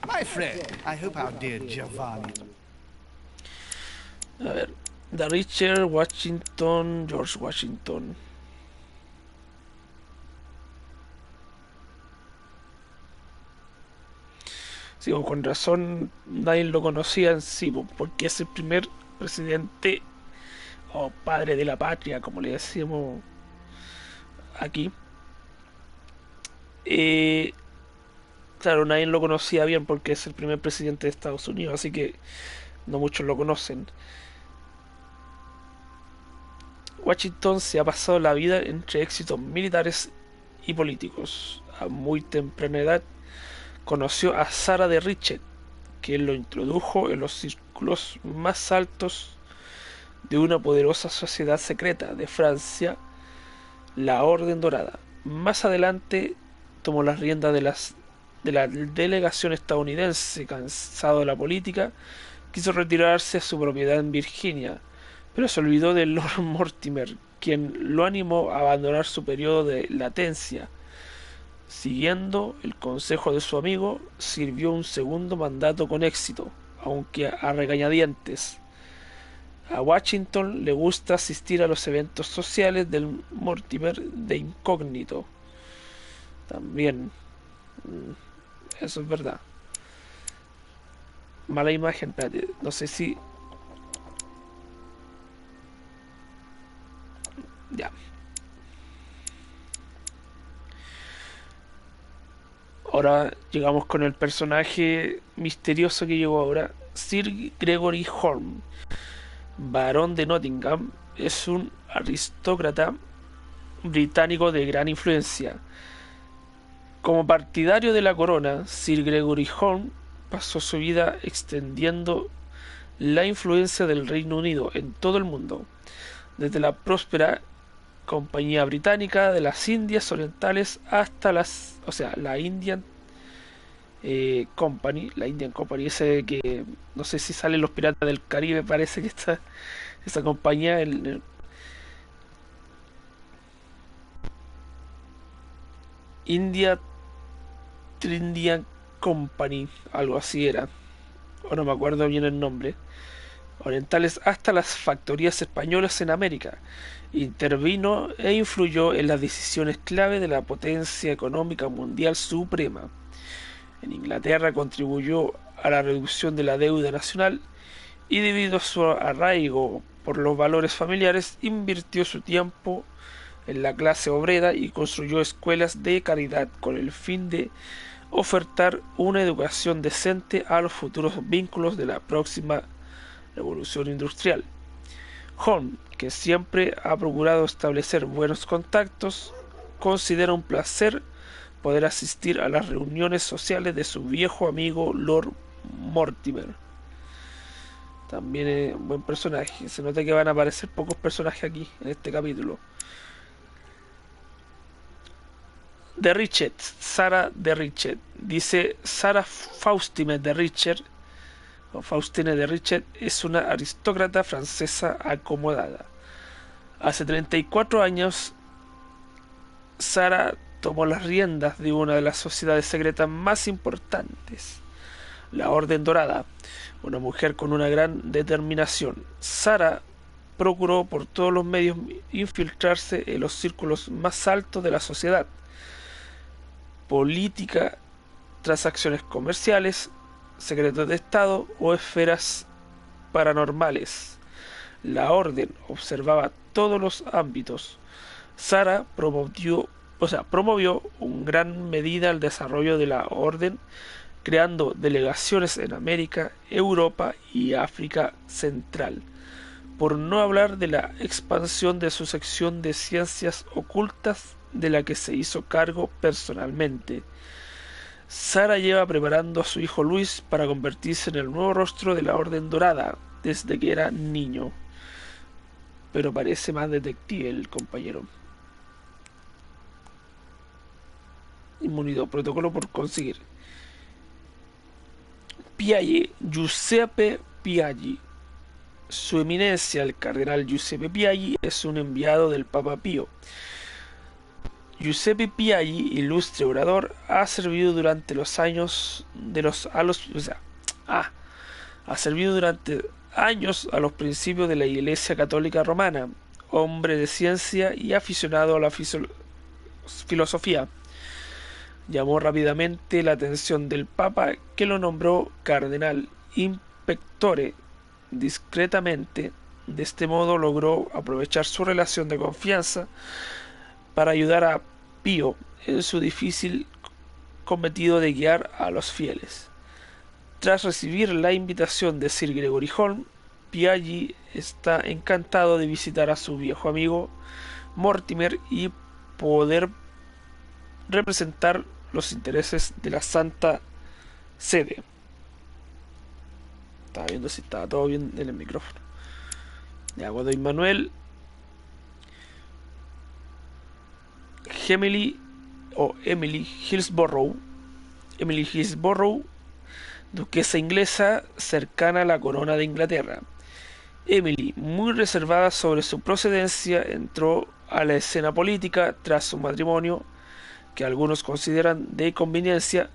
S11: My friend, I hope our dear Giovanni...
S4: A ver, The Richard, Washington, George Washington. Sí, con razón nadie lo conocía en sí, porque es el primer presidente o padre de la patria, como le decimos aquí. Claro, nadie lo conocía bien porque es el primer presidente de Estados Unidos, así que no muchos lo conocen. Washington se ha pasado la vida entre éxitos militares y políticos. A muy temprana edad conoció a Sarah de Richet, que lo introdujo en los círculos más altos de una poderosa sociedad secreta de Francia, la Orden Dorada. Más adelante tomó las riendas de la delegación estadounidense. Cansado de la política, quiso retirarse a su propiedad en Virginia, pero se olvidó de Lord Mortimer, quien lo animó a abandonar su periodo de latencia. Siguiendo el consejo de su amigo, sirvió un segundo mandato con éxito, aunque a regañadientes. A Washington le gusta asistir a los eventos sociales del Mortimer de incógnito. También, eso es verdad. Mala imagen, espérate, no sé si... Ya. Ahora llegamos con el personaje misterioso que llegó ahora. Sir Gregory Home, barón de Nottingham, es un aristócrata británico de gran influencia. Como partidario de la corona, Sir Gregory Home pasó su vida extendiendo la influencia del Reino Unido en todo el mundo, desde la próspera Compañía Británica de las Indias Orientales hasta la Indian Company, ese que no sé si salen los piratas del Caribe, parece que esa compañía, Indian Company, algo así era, o no me acuerdo bien el nombre, orientales hasta las factorías españolas en América. Intervino e influyó en las decisiones clave de la potencia económica mundial suprema. En Inglaterra contribuyó a la reducción de la deuda nacional y, debido a su arraigo por los valores familiares, invirtió su tiempo en la clase obrera y construyó escuelas de caridad con el fin de ofertar una educación decente a los futuros vínculos de la próxima revolución industrial. Home, que siempre ha procurado establecer buenos contactos, considera un placer poder asistir a las reuniones sociales de su viejo amigo Lord Mortimer. También es un buen personaje. Se nota que van a aparecer pocos personajes aquí en este capítulo. De Richet, Sarah de Richet. Dice Sarah Faustine de Richet, o Faustine de Richet, es una aristócrata francesa acomodada. Hace 34 años, Sarah tomó las riendas de una de las sociedades secretas más importantes, la Orden Dorada, una mujer con una gran determinación. Sarah procuró por todos los medios infiltrarse en los círculos más altos de la sociedad, política, transacciones comerciales, secretos de Estado o esferas paranormales. La Orden observaba todos los ámbitos. Sarah promovió en gran medida el desarrollo de la Orden, creando delegaciones en América, Europa y África Central, por no hablar de la expansión de su sección de ciencias ocultas, de la que se hizo cargo personalmente. Sarah lleva preparando a su hijo Luis para convertirse en el nuevo rostro de la Orden Dorada desde que era niño, pero parece más detective el compañero. inmunidad. Protocolo por conseguir. Piaggi, Giuseppe Piaggi. Su eminencia, el cardenal Giuseppe Piaggi, es un enviado del Papa Pío. Giuseppe Piaggi, ilustre orador, ha servido durante los años ha servido durante años a los principios de la Iglesia Católica Romana, hombre de ciencia y aficionado a la filosofía. Llamó rápidamente la atención del Papa, que lo nombró cardenal inspectore discretamente. De este modo logró aprovechar su relación de confianza para ayudar a Pío en su difícil cometido de guiar a los fieles. Tras recibir la invitación de Sir Gregory Home, Piaggi está encantado de visitar a su viejo amigo Mortimer y poder representar los intereses de la Santa Sede. Estaba viendo si estaba todo bien en el micrófono. Ya, Godoy Manuel Emily Hillsborough, duquesa inglesa cercana a la corona de Inglaterra. Emily, muy reservada sobre su procedencia, entró a la escena política tras su matrimonio, que algunos consideran de conveniencia.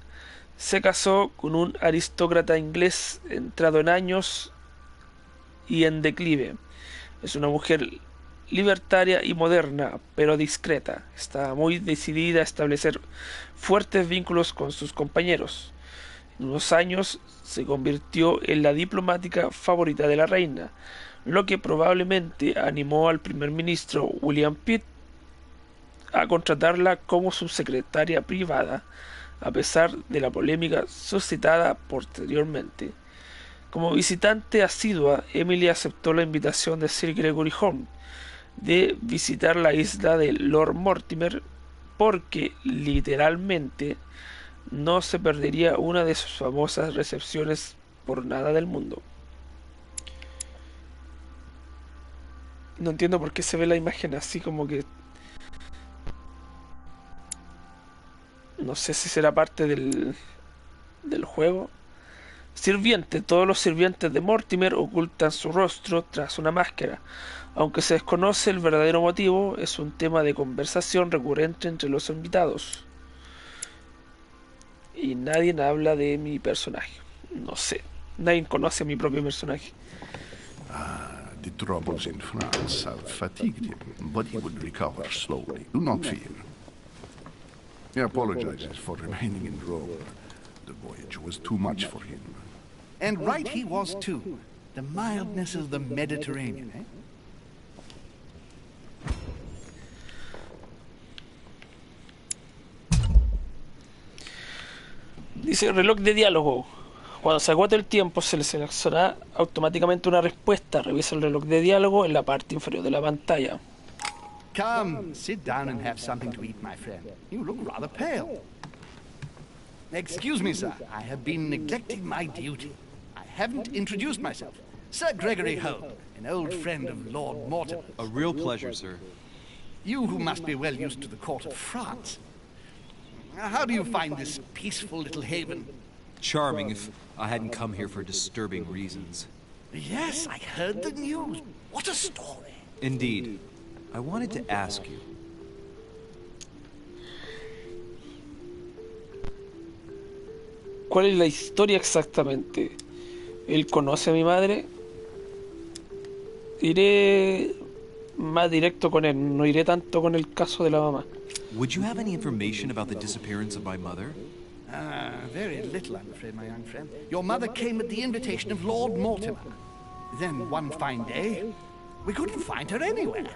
S4: Se casó con un aristócrata inglés entrado en años y en declive. Es una mujer libertaria y moderna, pero discreta. Está muy decidida a establecer fuertes vínculos con sus compañeros. En unos años se convirtió en la diplomática favorita de la reina, lo que probablemente animó al primer ministro William Pitt a contratarla como subsecretaria privada, a pesar de la polémica suscitada posteriormente. Como visitante asidua, Emily aceptó la invitación de Sir Gregory Home de visitar la isla de Lord Mortimer, porque literalmente no se perdería una de sus famosas recepciones por nada del mundo. No entiendo por qué se ve la imagen así, como que no sé si será parte del juego. Sirviente. Todos los sirvientes de Mortimer ocultan su rostro tras una máscara. Aunque se desconoce el verdadero motivo, es un tema de conversación recurrente entre los invitados. Y nadie habla de mi personaje. No sé. Nadie conoce a mi propio personaje.
S8: The troubles in France have fatigued him, but he will recover slowly. Do not fear. He apologizes for remaining in Rome. The voyage was too much for him.
S11: And right he was too. The mildness of the Mediterranean, eh?
S4: Dice reloj de diálogo. Cuando se agote el tiempo se le seleccionará automáticamente una respuesta. Revisa el reloj de diálogo en la parte inferior de la pantalla.
S11: Come, sit down and have something to eat, my friend. You look rather pale. Excuse me, sir. I have been neglecting my duty. I haven't introduced myself. Sir Gregory Home, an old friend of Lord Mortimer.
S3: A real pleasure, sir.
S11: You who must be well used to the court of France. How do you find this peaceful little haven?
S5: Charming if I hadn't come here for disturbing reasons.
S11: Yes, I heard the news. What a story.
S5: Indeed. I wanted to ask you.
S4: ¿Cuál es la historia exactamente? ¿Él conoce a mi madre? Iré más directo con él, no iré tanto con el caso de la mamá.
S5: Would you have any information about the disappearance of my mother?
S11: Very little, I'm afraid, my young friend. Your mother came at the invitation of Lord Mortimer. Then one fine day, we couldn't find her anywhere.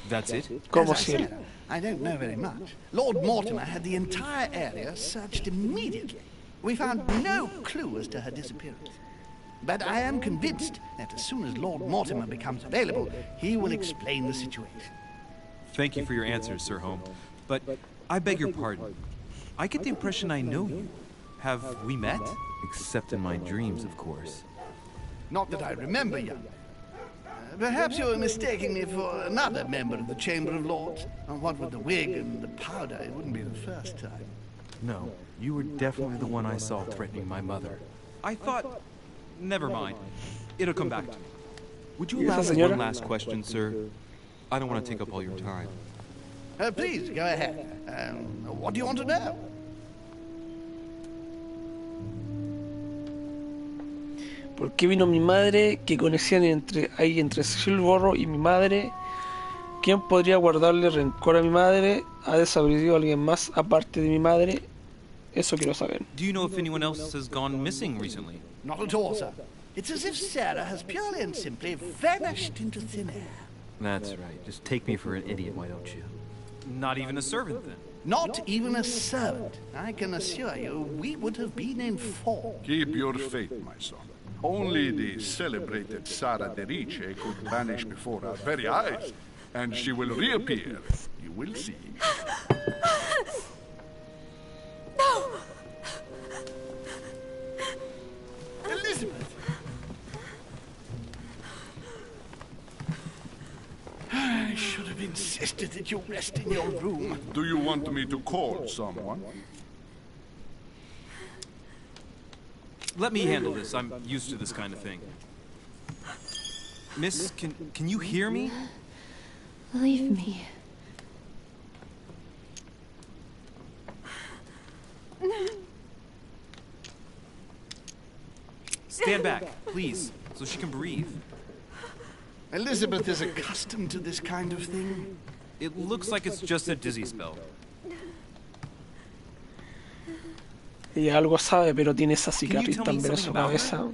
S5: That's it?
S4: ¿Cómo
S11: As I said, I don't know very much. Lord Mortimer had the entire area searched immediately. We found no clue as to her disappearance. But I am convinced that as soon as Lord Mortimer becomes available, he will explain the situation.
S5: Thank you for your answers, Sir Home. But I beg your pardon. I get the impression I know you. Have we met? Except in my dreams, of course.
S11: Not that I remember, young man. Perhaps you are mistaking me for another member of the Chamber of Lords. And what with the wig and the powder, it wouldn't be the first time.
S5: No, you were definitely the one I saw threatening my mother.
S3: I thought... Never mind. It'll come back to me.
S5: Would you
S4: ¿Y
S5: allow
S4: esa
S5: me
S4: señora?
S5: one last question, sir? I don't want to take up all your time.
S11: Please, go ahead. What do you want to know?
S4: ¿Por qué vino mi madre? ¿Qué conexían hay entre Silverborrow y mi madre? ¿Quién podría guardarle rencor a mi madre? ¿Ha desaparecido alguien más aparte de mi madre? Eso quiero saber.
S3: Do you know if anyone else has gone missing recently?
S11: Not at all, sir. It's as if Sarah has purely and simply vanished into thin air.
S5: That's right. Just take me for an idiot, why don't you?
S3: Not even a servant, then?
S11: Not even a servant. I can assure you, we would have been informed.
S8: Keep your faith, my son. Only the celebrated Sara de Rice could vanish before our very eyes, and she will reappear. You will see.
S7: No!
S11: Elizabeth! I should have insisted that you rest in your room.
S8: Do you want me to call someone?
S3: Let me handle this. I'm used to this kind of thing. Miss, can you hear me?
S12: Leave me.
S3: Stand back, please, so she can breathe.
S11: Elizabeth is accustomed to this kind of thing.
S3: It looks like it's just a dizzy spell.
S4: Ella algo sabe, pero tiene esa
S3: Can you
S4: cicatriz
S3: tell me
S4: también en
S3: something
S4: su
S3: about her?
S4: cabeza.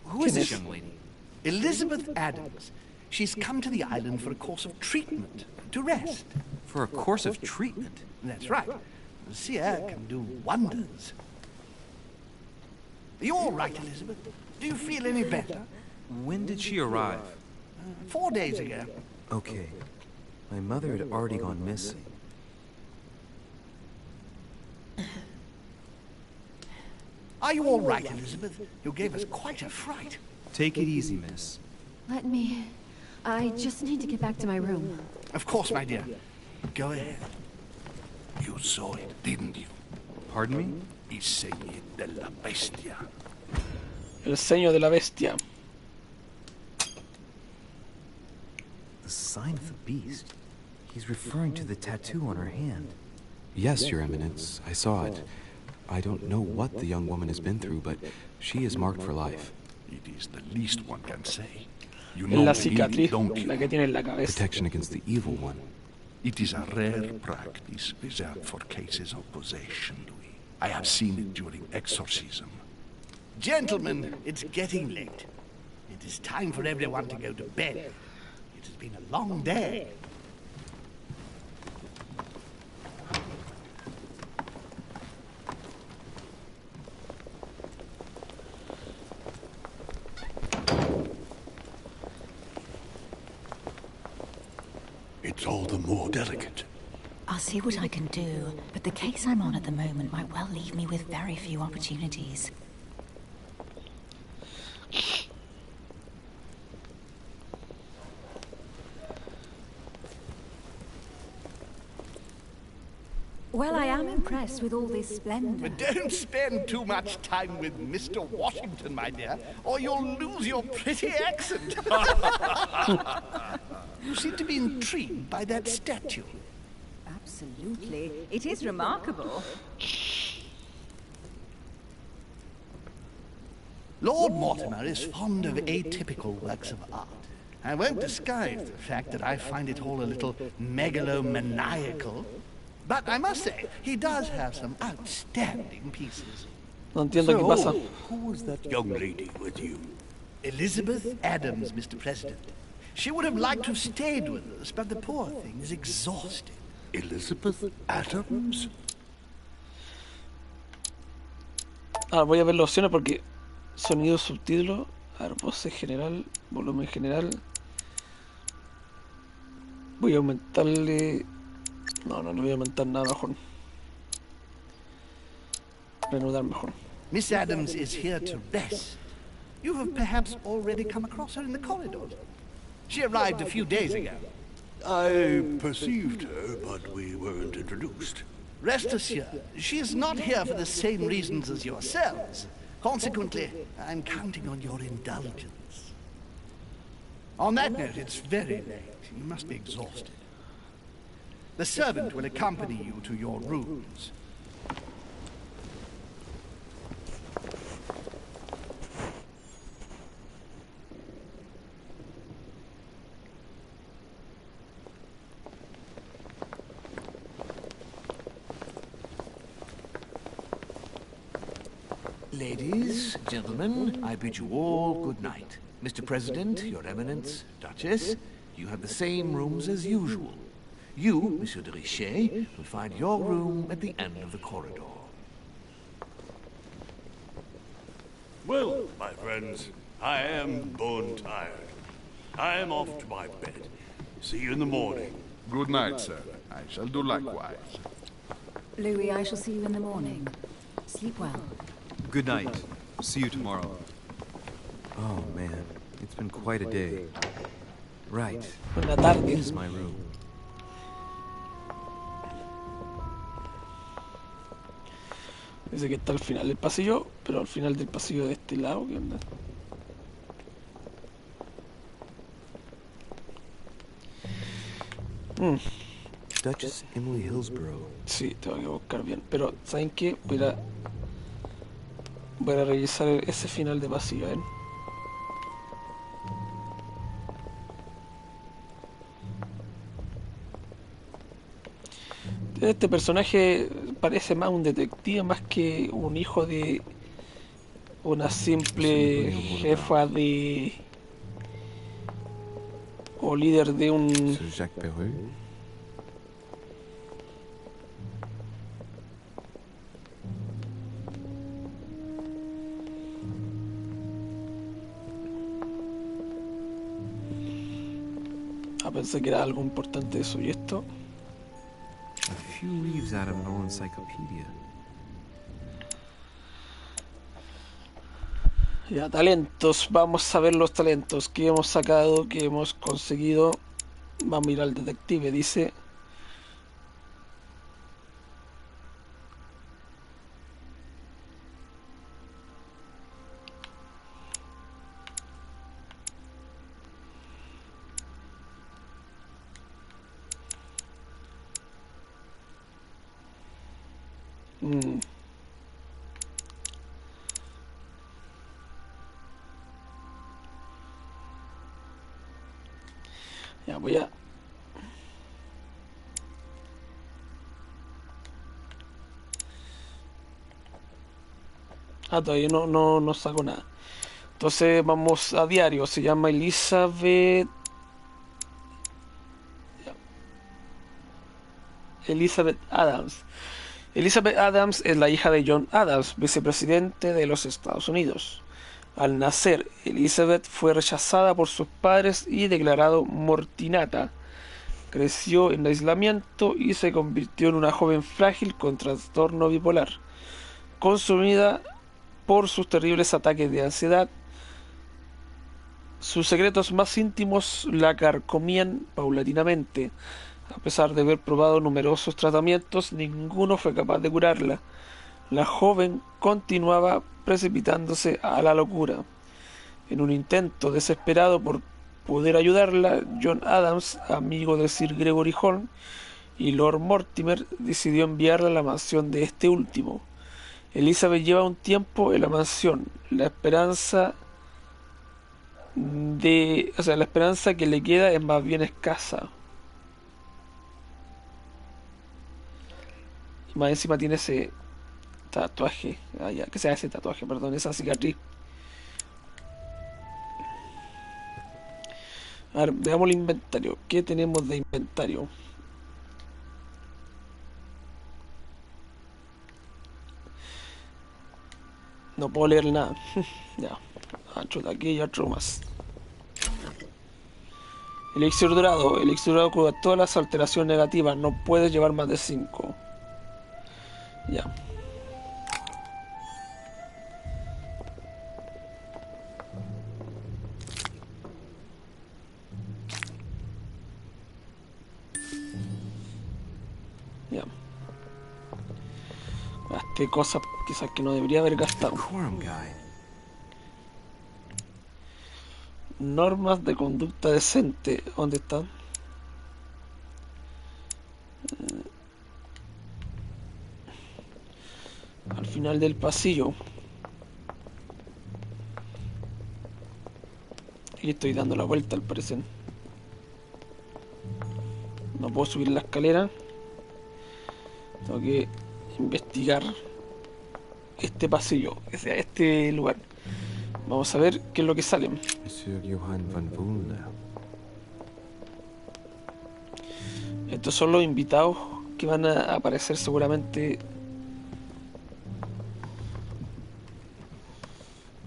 S3: Who is this young lady?
S11: Elizabeth Adams. She's come to the island for a course of treatment, to rest.
S3: For a course of treatment?
S11: That's right. The sea air can do wonders. Are you all right, Elizabeth? Do you feel any better?
S3: When did she arrive?
S11: 4 days ago.
S5: Okay. My mother had already gone missing.
S11: Are you all right, Elizabeth? You gave us quite a fright.
S5: Take it easy, miss.
S12: Let me... I just need to get back to my room.
S11: Of course, my dear. Go ahead. You saw it, didn't you?
S5: Pardon me?
S11: I segni della bestia.
S4: El seño de la bestia.
S5: The sign of the beast? He's referring to the tattoo on her hand. Yes, Your Eminence, I saw it. I don't know what the young woman has been through, but she is marked for life.
S8: It is the least one can say. You
S4: Es
S8: know
S4: la
S8: the meaning,
S4: cicatriz,
S8: don't you?
S4: la que tiene en la cabeza.
S5: Protection against the evil one.
S8: It is a rare practice reserved for cases of possession, Louis. I have seen it during exorcism.
S11: Gentlemen, it's getting late. It is time for everyone to go to bed. It has been a long day.
S10: It's all the more delicate.
S7: I'll see what I can do, but the case I'm on at the moment might well leave me with very few opportunities. Well, I am impressed with all this splendor.
S11: But don't spend too much time with Mr. Washington, my dear, or you'll lose your pretty accent. You seem to be intrigued by that statue.
S7: Absolutely. It is remarkable.
S11: Lord Mortimer is fond of atypical works of art. I won't disguise the fact that I find it all a little megalomaniacal. But I must say, he does have some outstanding pieces.
S4: No entiendo qué pasa.
S10: Who was that young lady with you?
S11: Elizabeth Adams, Mr. President. She would have liked to have stayed with us, but the poor thing is exhausted.
S10: Elizabeth Adams?
S4: Ahora voy a ver las opciones porque sonido, subtítulo, a ver, voz general, volumen general. Voy a aumentarle... No le voy a aumentar nada mejor. Reanudar mejor.
S11: Miss Adams is here to rest. You have perhaps already come across her in the corridors. She arrived a few days ago.
S10: I perceived her, but we weren't introduced.
S11: Rest assured, she is not here for the same reasons as yourselves. Consequently, I'm counting on your indulgence. On that note, it's very late. You must be exhausted. The servant will accompany you to your rooms.
S9: Ladies, gentlemen, I bid you all good night. Mr. President, Your Eminence, Duchess, you have the same rooms as usual. You, Monsieur de Richet, will find your room at the end of the corridor.
S10: Well, my friends, I am bone tired. I am off to my bed. See you in the morning.
S8: Good night, sir. I shall do likewise.
S7: Louis, I shall see you in the morning. Sleep well.
S5: Good night. See you tomorrow. Oh, man. It's been quite a day. Right.
S4: Buena tarde.
S5: This is my room.
S4: Dice que está al final del pasillo, pero al final del pasillo de este lado, ¿qué onda?
S5: Duchess Emily Hillsborough.
S4: Sí, tengo que buscar bien. Pero, ¿saben qué? Voy a revisar ese final de pasillo, ¿eh? Este personaje parece más un detective más que un hijo de una simple jefa de o líder de un pensé que era algo importante eso y esto.
S5: A few leaves out of an old encyclopedia.
S4: Ya, talentos. Vamos a ver los talentos que hemos sacado, que hemos conseguido. Vamos a ir al detective, dice. Ya voy a... todavía no saco nada. Entonces vamos a diario. Se llama Elizabeth Adams. Elizabeth Adams es la hija de John Adams, vicepresidente de los Estados Unidos. Al nacer, Elizabeth fue rechazada por sus padres y declarado mortinata. Creció en aislamiento y se convirtió en una joven frágil con trastorno bipolar, consumida por sus terribles ataques de ansiedad. Sus secretos más íntimos la carcomían paulatinamente. A pesar de haber probado numerosos tratamientos, ninguno fue capaz de curarla. La joven continuaba precipitándose a la locura. En un intento desesperado por poder ayudarla, John Adams, amigo de Sir Gregory Holmes y Lord Mortimer, decidió enviarla a la mansión de este último. Elizabeth lleva un tiempo en la mansión. La esperanza que le queda es más bien escasa. Y más encima tiene ese tatuaje, ese tatuaje, perdón, esa cicatriz. A ver, veamos el inventario. ¿Qué tenemos de inventario? No puedo leer nada. Ya. Chuta, aquí hay otro más. Elixir dorado. Elixir dorado cura todas las alteraciones negativas. No puedes llevar más de 5. Ya. Gasté cosas quizás que no debería haber gastado. Normas de conducta decente. ¿Dónde están? Al final del pasillo. Y estoy dando la vuelta al parecer. No puedo subir la escalera. Tengo que investigar este pasillo, o sea, este lugar. Vamos a ver qué es lo que sale. Estos son los invitados que van a aparecer seguramente.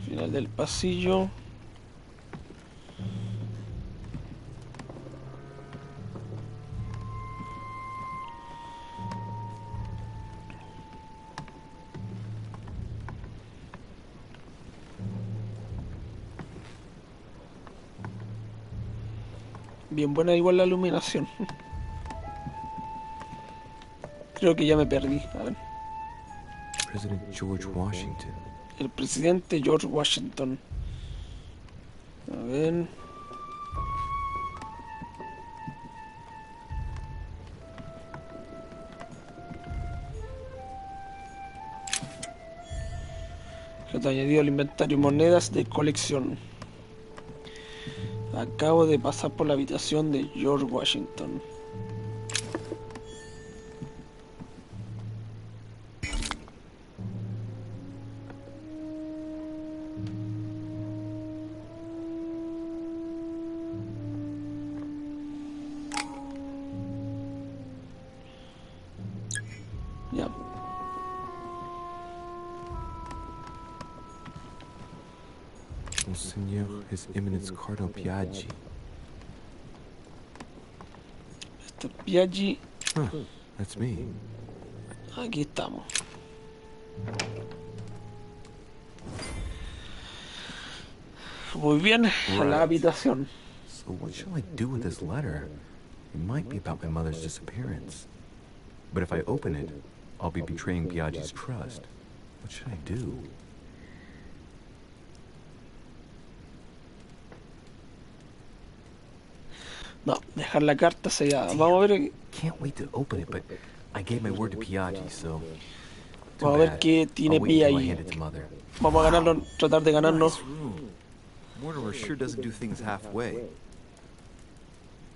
S4: Final del pasillo. Bien buena igual la iluminación. Creo que ya me perdí. A ver.
S5: President George Washington.
S4: El presidente George Washington. A ver. Que te ha añadido al inventario monedas de colección. Acabo de pasar por la habitación de George Washington. Ya.
S5: Monseigneur, His Eminence Cardinal Piaggi.
S4: Este Piaggi.
S5: That's me.
S4: Aquí estamos. Muy bien, a la habitación.
S5: So what shall I do with this letter? It might be about my mother's disappearance. But if I open it, I'll be betraying Piaggi's trust. What should I do?
S4: No, dejar la carta sellada. Vamos a ver.
S5: Can't wait to open it, but I gave my word to Piaggi, so.
S4: Vamos a ver qué tiene Piaggi. Vamos a ganarlo, tratar de ganarnos.
S5: Mortimer sure doesn't do things halfway.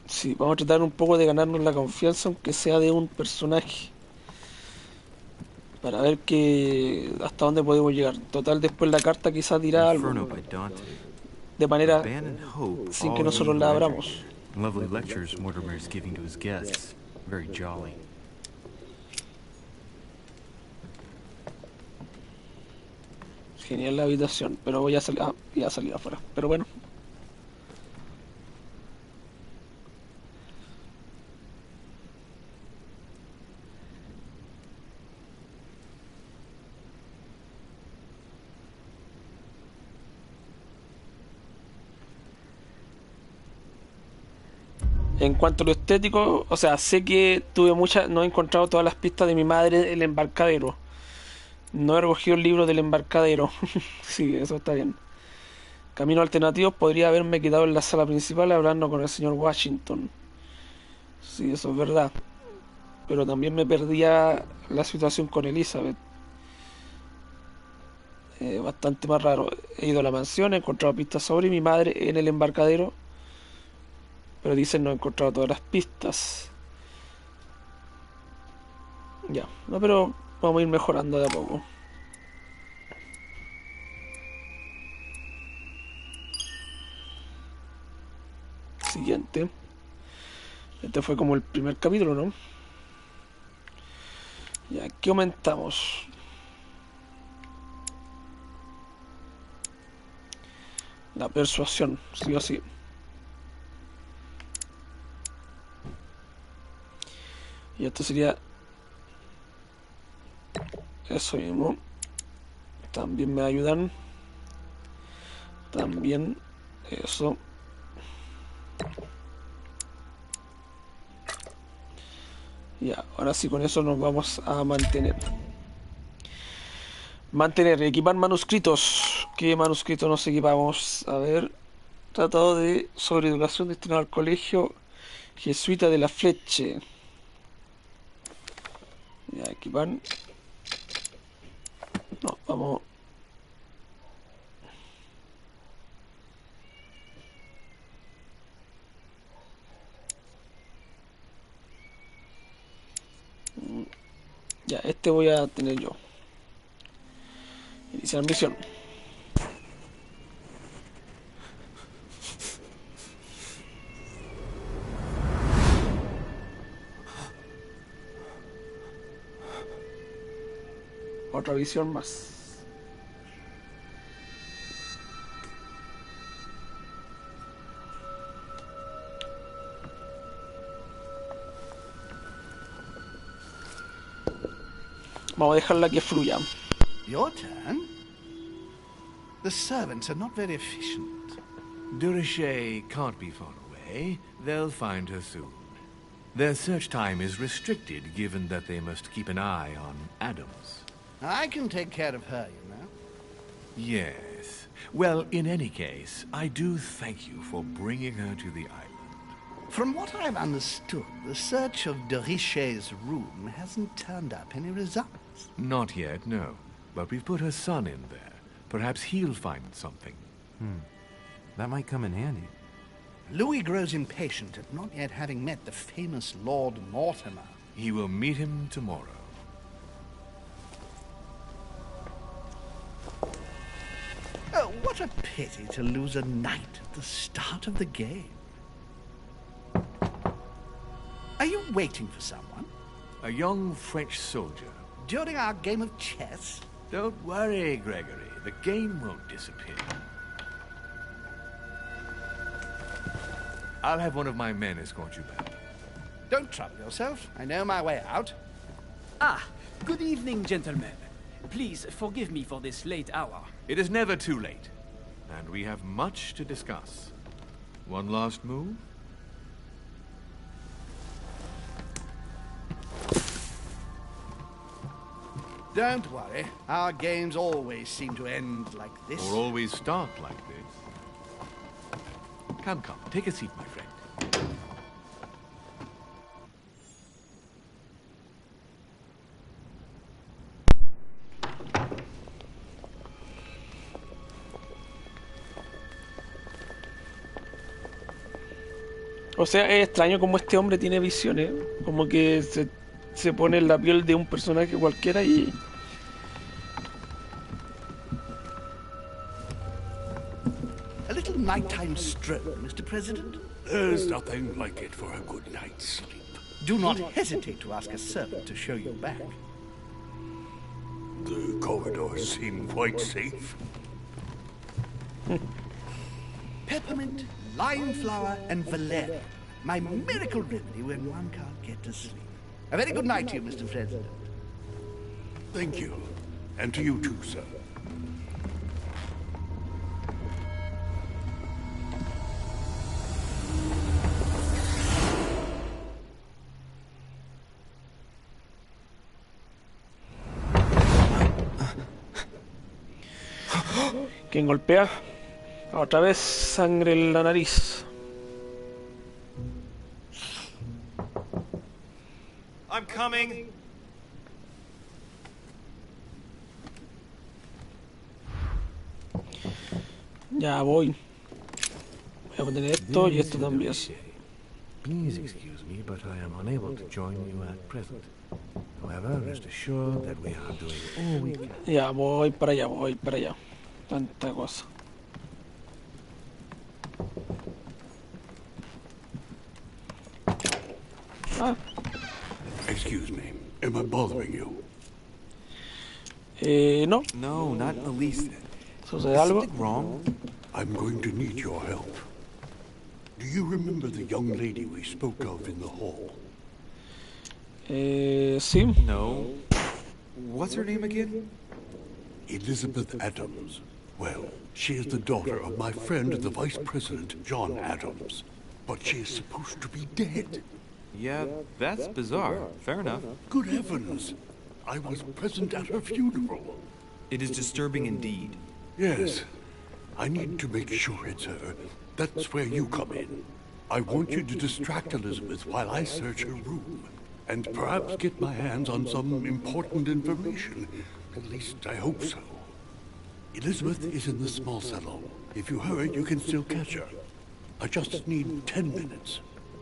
S4: Sí, vamos a tratar un poco de ganarnos la confianza, aunque sea de un personaje. Para ver que hasta dónde podemos llegar. Total, después la carta quizás dirá algo. De manera sin que nosotros la abramos.
S5: Lovely lectures Mortimer is giving to his guests. Very jolly.
S4: Genial la habitación, pero voy a salir, ya salí afuera. Pero bueno. En cuanto a lo estético, o sea, sé que no he encontrado todas las pistas de mi madre, el embarcadero. No he recogido el libro del embarcadero. Sí, eso está bien. Caminos alternativos, podría haberme quedado en la sala principal hablando con el señor Washington. Sí, eso es verdad. Pero también me perdía la situación con Elizabeth. Bastante más raro. He ido a la mansión, he encontrado pistas sobre mi madre en el embarcadero. Pero dicen no he encontrado todas las pistas. Ya, no, pero vamos a ir mejorando de a poco. Siguiente. Este fue como el primer capítulo, ¿no? Ya, ¿qué aumentamos? La persuasión, sí o sí. Y esto sería eso mismo. También me ayudan. También eso. Ya, ahora sí con eso nos vamos a mantener. Mantener, equipar manuscritos. ¿Qué manuscritos nos equipamos? A ver. Tratado de sobreeducación destinado al colegio jesuita de la Fleche. Ya, equipar. No, vamos. Ya, este voy a tener yo. Iniciar misión. Otra visión más. Vamos a dejarla que fluya.
S11: Your turn? The servants are not very efficient.
S9: Durocher can't be far away. They'll find her soon. Their search time is restricted, given that they must keep an eye on Adams.
S11: I can take care of her, you know.
S9: Yes. Well, in any case, I do thank you for bringing her to the island.
S11: From what I've understood, the search of Durocher's room hasn't turned up any results.
S9: Not yet, no. But we've put her son in there. Perhaps he'll find something.
S6: That might come in handy.
S11: Louis grows impatient at not yet having met the famous Lord Mortimer.
S9: He will meet him tomorrow.
S11: Oh, what a pity to lose a knight at the start of the game. Are you waiting for someone?
S9: A young French soldier.
S11: During our game of chess?
S9: Don't worry, Gregory. The game won't disappear. I'll have one of my men escort you back.
S11: Don't trouble yourself. I know my way out.
S13: Ah, good evening, gentlemen. Please forgive me for this late hour.
S9: It is never too late, and we have much to discuss. One last move?
S11: Don't worry. Our games always seem to end like this.
S9: Or always start like this. Come, take a seat, my friend.
S4: O sea, es extraño como este hombre tiene visiones. Como que se pone en la piel de un personaje cualquiera y...
S11: A little nighttime stroll, Mr. President?
S10: There's nothing like it for a good night's sleep.
S11: Do not hesitate to ask a servant to show you back.
S10: The corridors seem quite safe.
S11: Peppermint, lime flower, and valerian. My miracle remedy when one can't get to sleep. A very good night to you, Mr. President.
S10: Thank you. And to you too, sir.
S4: ¿Quién golpea? Otra vez sangre en la nariz.
S3: I'm coming.
S4: Ya voy. Voy a poner esto y esto también.
S6: Please excuse me, but I am unable to join you at present. However, rest assured that we are doing all we can.
S4: Ya voy para allá, Tanta cosa. Ah.
S10: Excuse me. Am I bothering you?
S4: No.
S6: No, not in the least.
S4: ¿Sucede algo?
S6: Something wrong?
S10: I'm going to need your help. Do you remember the young lady we spoke of in the hall?
S4: Sí.
S6: No. What's her name again?
S10: Elizabeth Adams. Well, she is the daughter of my friend, the Vice President, John Adams. But she is supposed to be dead.
S5: Yeah, that's bizarre. Fair enough.
S10: Good heavens! I was present at her funeral.
S3: It is disturbing indeed.
S10: Yes. I need to make sure it's her. That's where you come in. I want you to distract Elizabeth while I search her room. And perhaps get my hands on some important information. At least I hope so. Elizabeth is in the small salon. If you hurry, you can still catch her. I just need 10 minutes.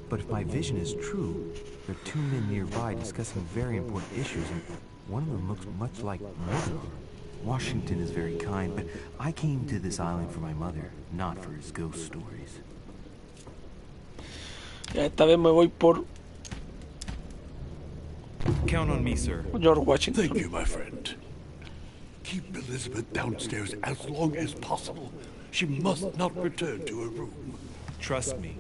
S5: But if my vision is true, there are two men nearby discussing very important issues, and one of them looks much like Mortimer. Washington is very kind, but I came to this island for my mother, not for his ghost stories.
S4: Ya, esta vez me voy por
S3: Count on me, sir.
S4: George Washington.
S10: Thank you, my friend. Keep Elizabeth downstairs as long as possible. She must not return to her room.
S3: Trust me.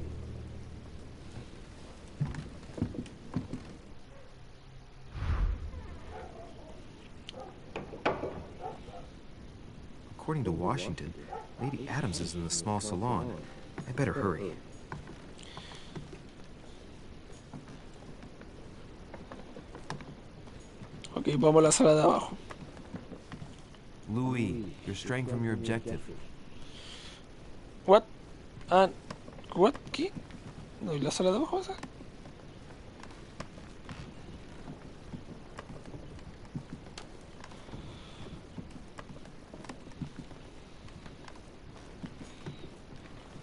S5: According to Washington, Lady Adams is in the small salon. I better hurry.
S4: Ok, vamos a la sala de abajo.
S5: Louis, you're straying from your objective.
S4: What? What? ¿Qué? ¿No hay la sala de abajo esa?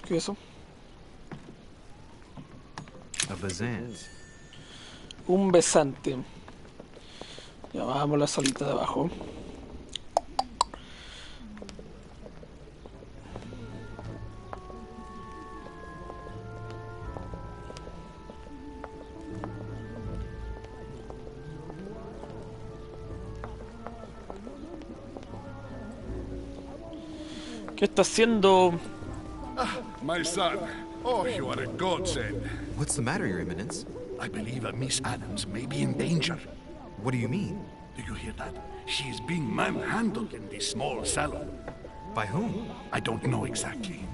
S4: ¿Qué es eso?
S5: A besant.
S4: Un besante. Ya bajamos a la salita de abajo. ¿Qué está haciendo?
S8: My son. Oh, you are a godsend.
S5: What's the matter, Your Eminence?
S8: I believe Miss Adams may be in danger.
S5: What do you mean?
S8: Do you hear that? She is being manhandled in this small salon.
S5: By whom?
S8: I don't know exactly.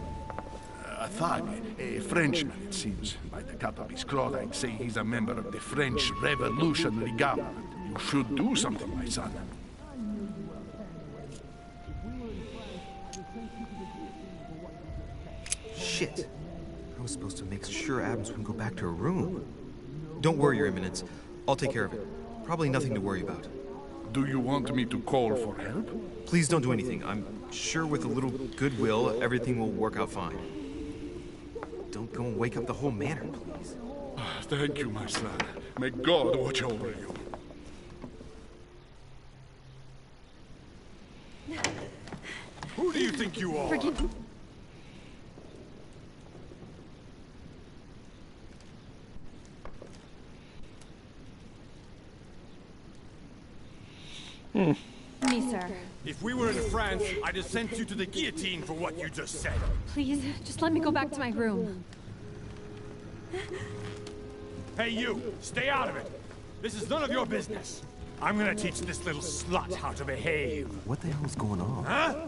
S8: A thug, a Frenchman, it seems. By the cut of his cloth, I'd say he's a member of the French Revolutionary Government. You should do something, my son.
S5: Shit. I was supposed to make sure Adams wouldn't go back to her room. Don't worry, Your Eminence. I'll take care of it. Probably nothing to worry about.
S8: Do you want me to call for help?
S5: Please don't do anything. I'm sure with a little goodwill, everything will work out fine. Don't go and wake up the whole manor, please.
S8: Thank you, my son. May God watch over you.
S2: Who do you think you are?
S12: Forgive me. Me, sir.
S2: If we were in France, I'd have sent you to the guillotine for what you just said.
S12: Please, just let me go back to my room.
S2: Hey, you! Stay out of it! This is none of your business. I'm gonna teach this little slut how to behave.
S5: What the hell's going on?
S2: Huh?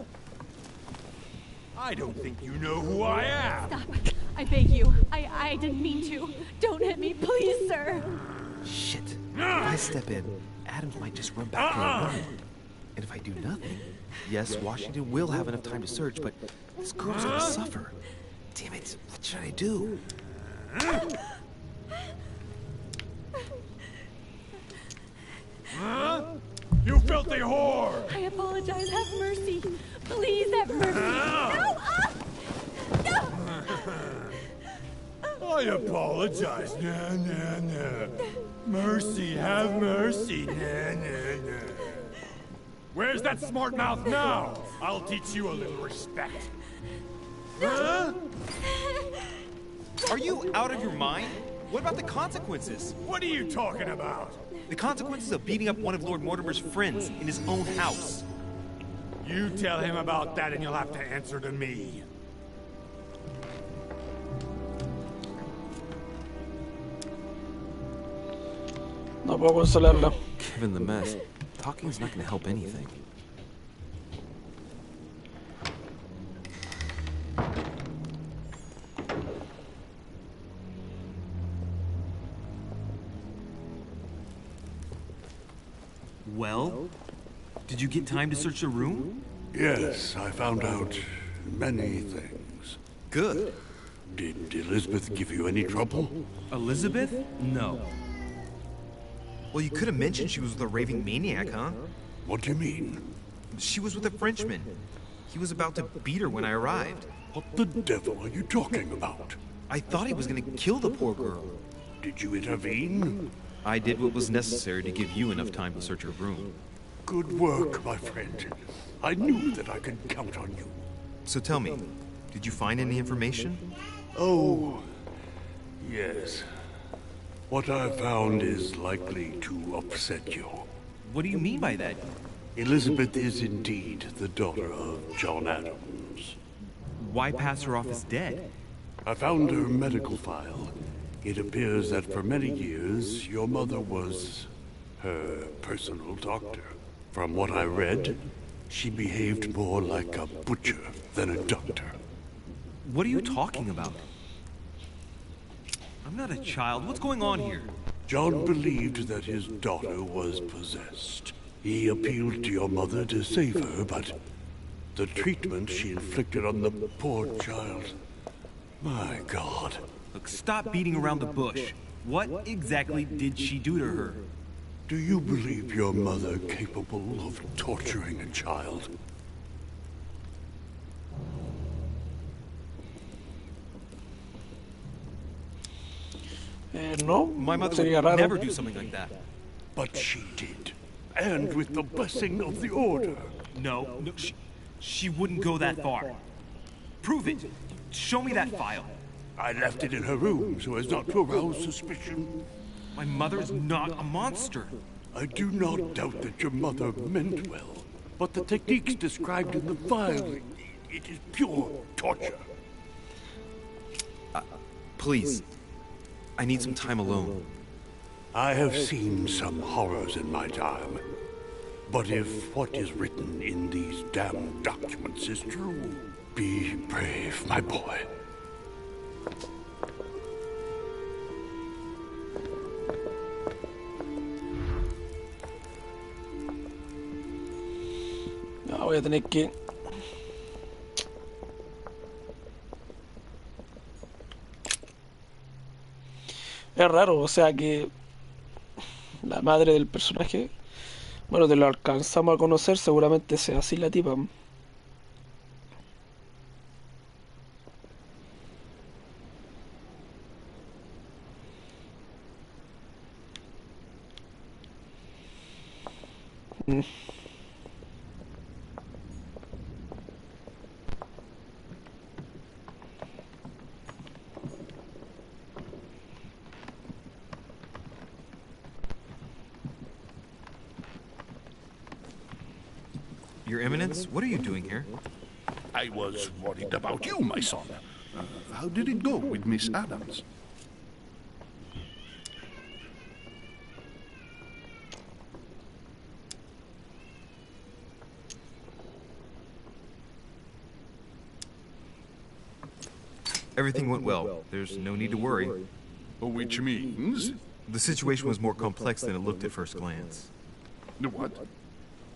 S2: I don't think you know who I am.
S12: Stop. I beg you. I didn't mean to. Don't hit me, please, sir.
S5: Shit. If I step in, Adams might just run back to her room. And if I do nothing, yes, Washington will have enough time to search, but this girl's gonna suffer. Damn it, what should I do?
S2: Huh? You filthy whore!
S12: I apologize. Have mercy. Please have mercy. No! No!
S2: I apologize. Nah, nah, nah. Mercy, have mercy. Nah, nah, nah. Where's that smart mouth now? I'll teach you a little respect. Huh?
S3: Are you out of your mind? What about the consequences?
S2: What are you talking about?
S3: The consequences of beating up one of Lord Mortimer's friends in his own house.
S2: You tell him about that and you'll have to answer to me.
S4: No puedo consolarla.
S5: Given the mess, talking's not gonna help anything.
S3: Well? Did you get time to search the room?
S10: Yes, I found out many things.
S3: Good.
S10: Did Elizabeth give you any trouble?
S3: Elizabeth? No. Well, you could have mentioned she was with a raving maniac, huh?
S10: What do you mean?
S3: She was with a Frenchman. He was about to beat her when I arrived.
S10: What the devil are you talking about?
S3: I thought he was going to kill the poor girl.
S10: Did you intervene?
S3: I did what was necessary to give you enough time to search her room.
S10: Good work, my friend. I knew that I could count on you.
S3: So tell me, did you find any information?
S10: Oh, yes. What I found is likely to upset you.
S3: What do you mean by that?
S10: Elizabeth is indeed the daughter of John Adams.
S3: Why pass her off as dead?
S10: I found her medical file. It appears that for many years, your mother was her personal doctor. From what I read, she behaved more like a butcher than a doctor.
S3: What are you talking about? I'm not a child. What's going on here?
S10: John believed that his daughter was possessed. He appealed to your mother to save her, but the treatment she inflicted on the poor child... My God.
S3: Look, stop beating around the bush. What exactly did she do to her?
S10: Do you believe your mother capable of torturing a child?
S4: No,
S3: my mother
S4: sería
S3: would
S4: raro.
S3: never do something like that.
S10: But she did. And with the blessing of the Order.
S3: No, she wouldn't go that far. Prove it. Show me that file.
S10: I left it in her room so as not to arouse suspicion.
S3: My mother's not a monster.
S10: I do not doubt that your mother meant well. But the techniques described in the file, it is pure torture.
S3: Please. I need some time alone.
S10: I have seen some horrors in my time. But if what is written in these damn documents is true, be brave, my boy.
S4: No, voy a tener que... Es raro, o sea que la madre del personaje, bueno, te lo alcanzamos a conocer, seguramente sea así la tipa.
S3: Your Eminence, what are you doing here?
S8: I was worried about you, my son. How did it go with Miss Adams?
S3: Everything went well. There's no need to worry.
S8: Which means?
S3: The situation was more complex than it looked at first glance.
S8: What?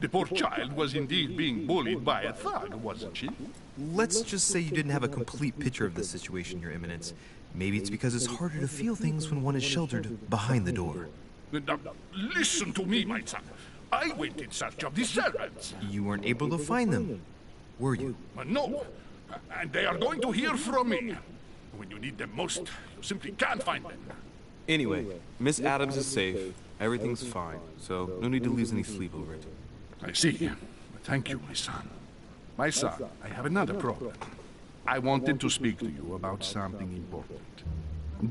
S8: The poor child was indeed being bullied by a thug, wasn't she?
S3: Let's just say you didn't have a complete picture of the situation, Your Eminence. Maybe it's because it's harder to feel things when one is sheltered behind the door.
S8: Now, listen to me, my son. I went in search of the servants.
S3: You weren't able to find them, were you?
S8: No. And they are going to hear from me. When you need them most, you simply can't find them.
S14: Anyway, Miss Adams is safe. Everything's fine, so no need to lose any sleep over it.
S8: I see. Thank you, my son. My son, I have another problem. I wanted to speak to you about something important.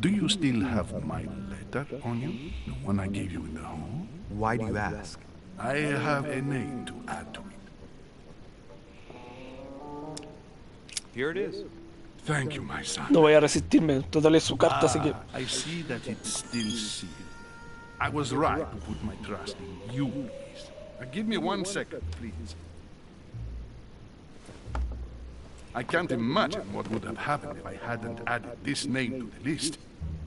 S8: Do you still have my letter on you? The one I gave you in the hall?
S3: Why do you ask?
S8: I have a name to add to it.
S14: Here it is.
S8: Thank you, my son.
S4: No voy a resistirme, total es su carta, así que...
S8: I see that it's still sealed. I was right to put my trust in you, please. Give me 1 second, please. I can't imagine what would have happened if I hadn't added this name to the list.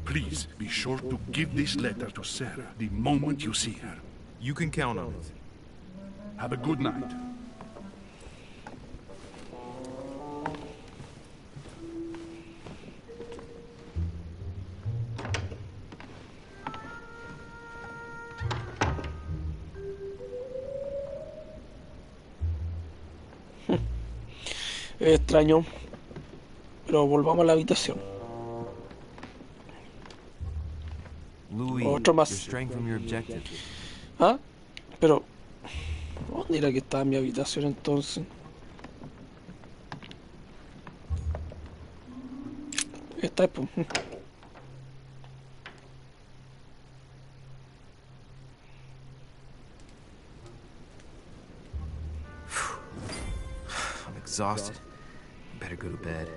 S8: Please be sure to give this letter to Sarah the moment you see her.
S3: You can count on it.
S8: Have a good night.
S4: Es extraño, pero volvamos a la habitación.
S6: Louis,
S4: Otro más.
S6: you're straying from your objective.
S4: ¿Ah? Pero ¿dónde era que estaba mi habitación entonces? Esta es, pues.
S6: I'm exhausted. Better go to bed.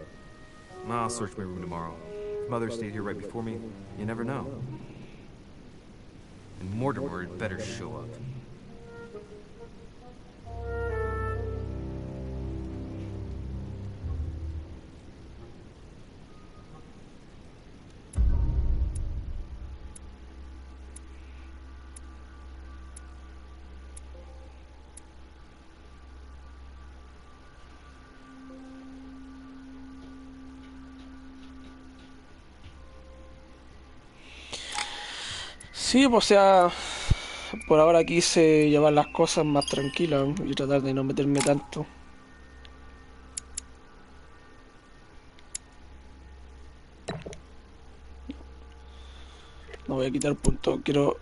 S6: I'll search my room tomorrow. If Mother stayed here right before me, you never know. And Mortimer had better show up.
S4: Sí, pues, o sea, por ahora quise llevar las cosas más tranquilas y tratar de no meterme tanto. No voy a quitar punto, quiero...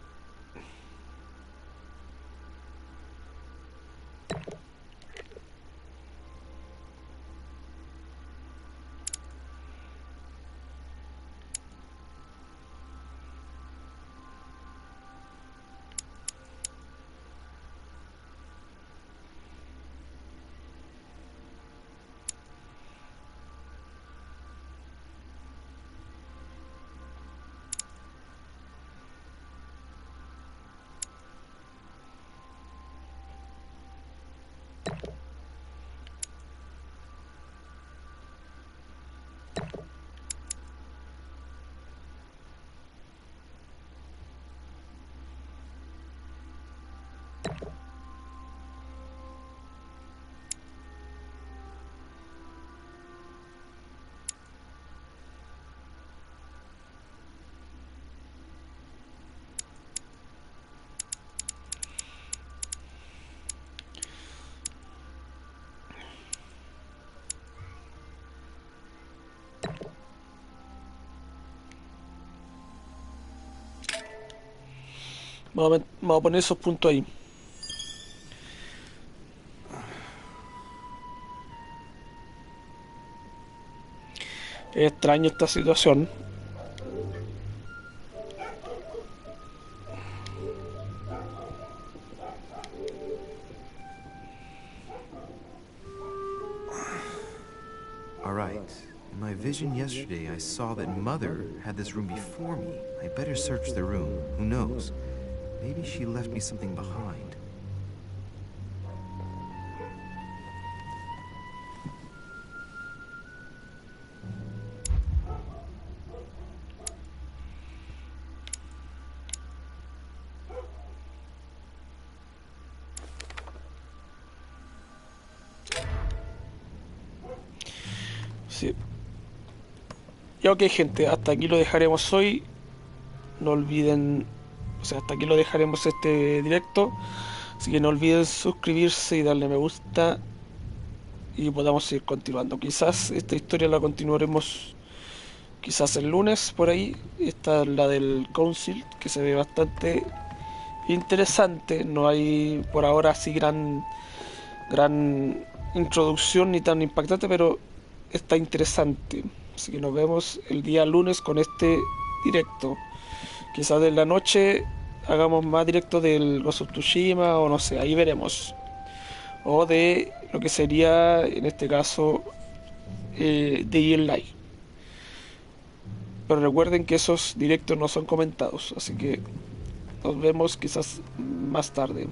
S4: Vamos a poner esos puntos ahí. Es extraño esta situación.
S6: All right. In my vision yesterday, I saw that Mother had this room before me. I better search the room. Who knows? Maybe she left me something behind.
S4: Sí. Y ok, gente, hasta aquí lo dejaremos hoy. No olviden, o sea, hasta aquí lo dejaremos este directo. Así que no olviden suscribirse y darle me gusta. Y podamos seguir continuando. Quizás esta historia la continuaremos quizás el lunes por ahí. Esta es la del Council, que se ve bastante interesante. No hay por ahora así gran introducción ni tan impactante, pero está interesante. Así que nos vemos el día lunes con este directo. Quizás de la noche hagamos más directo del Ghost of Tsushima, o no sé, ahí veremos. O de lo que sería, en este caso, de Live. Pero recuerden que esos directos no son comentados, así que nos vemos quizás más tarde.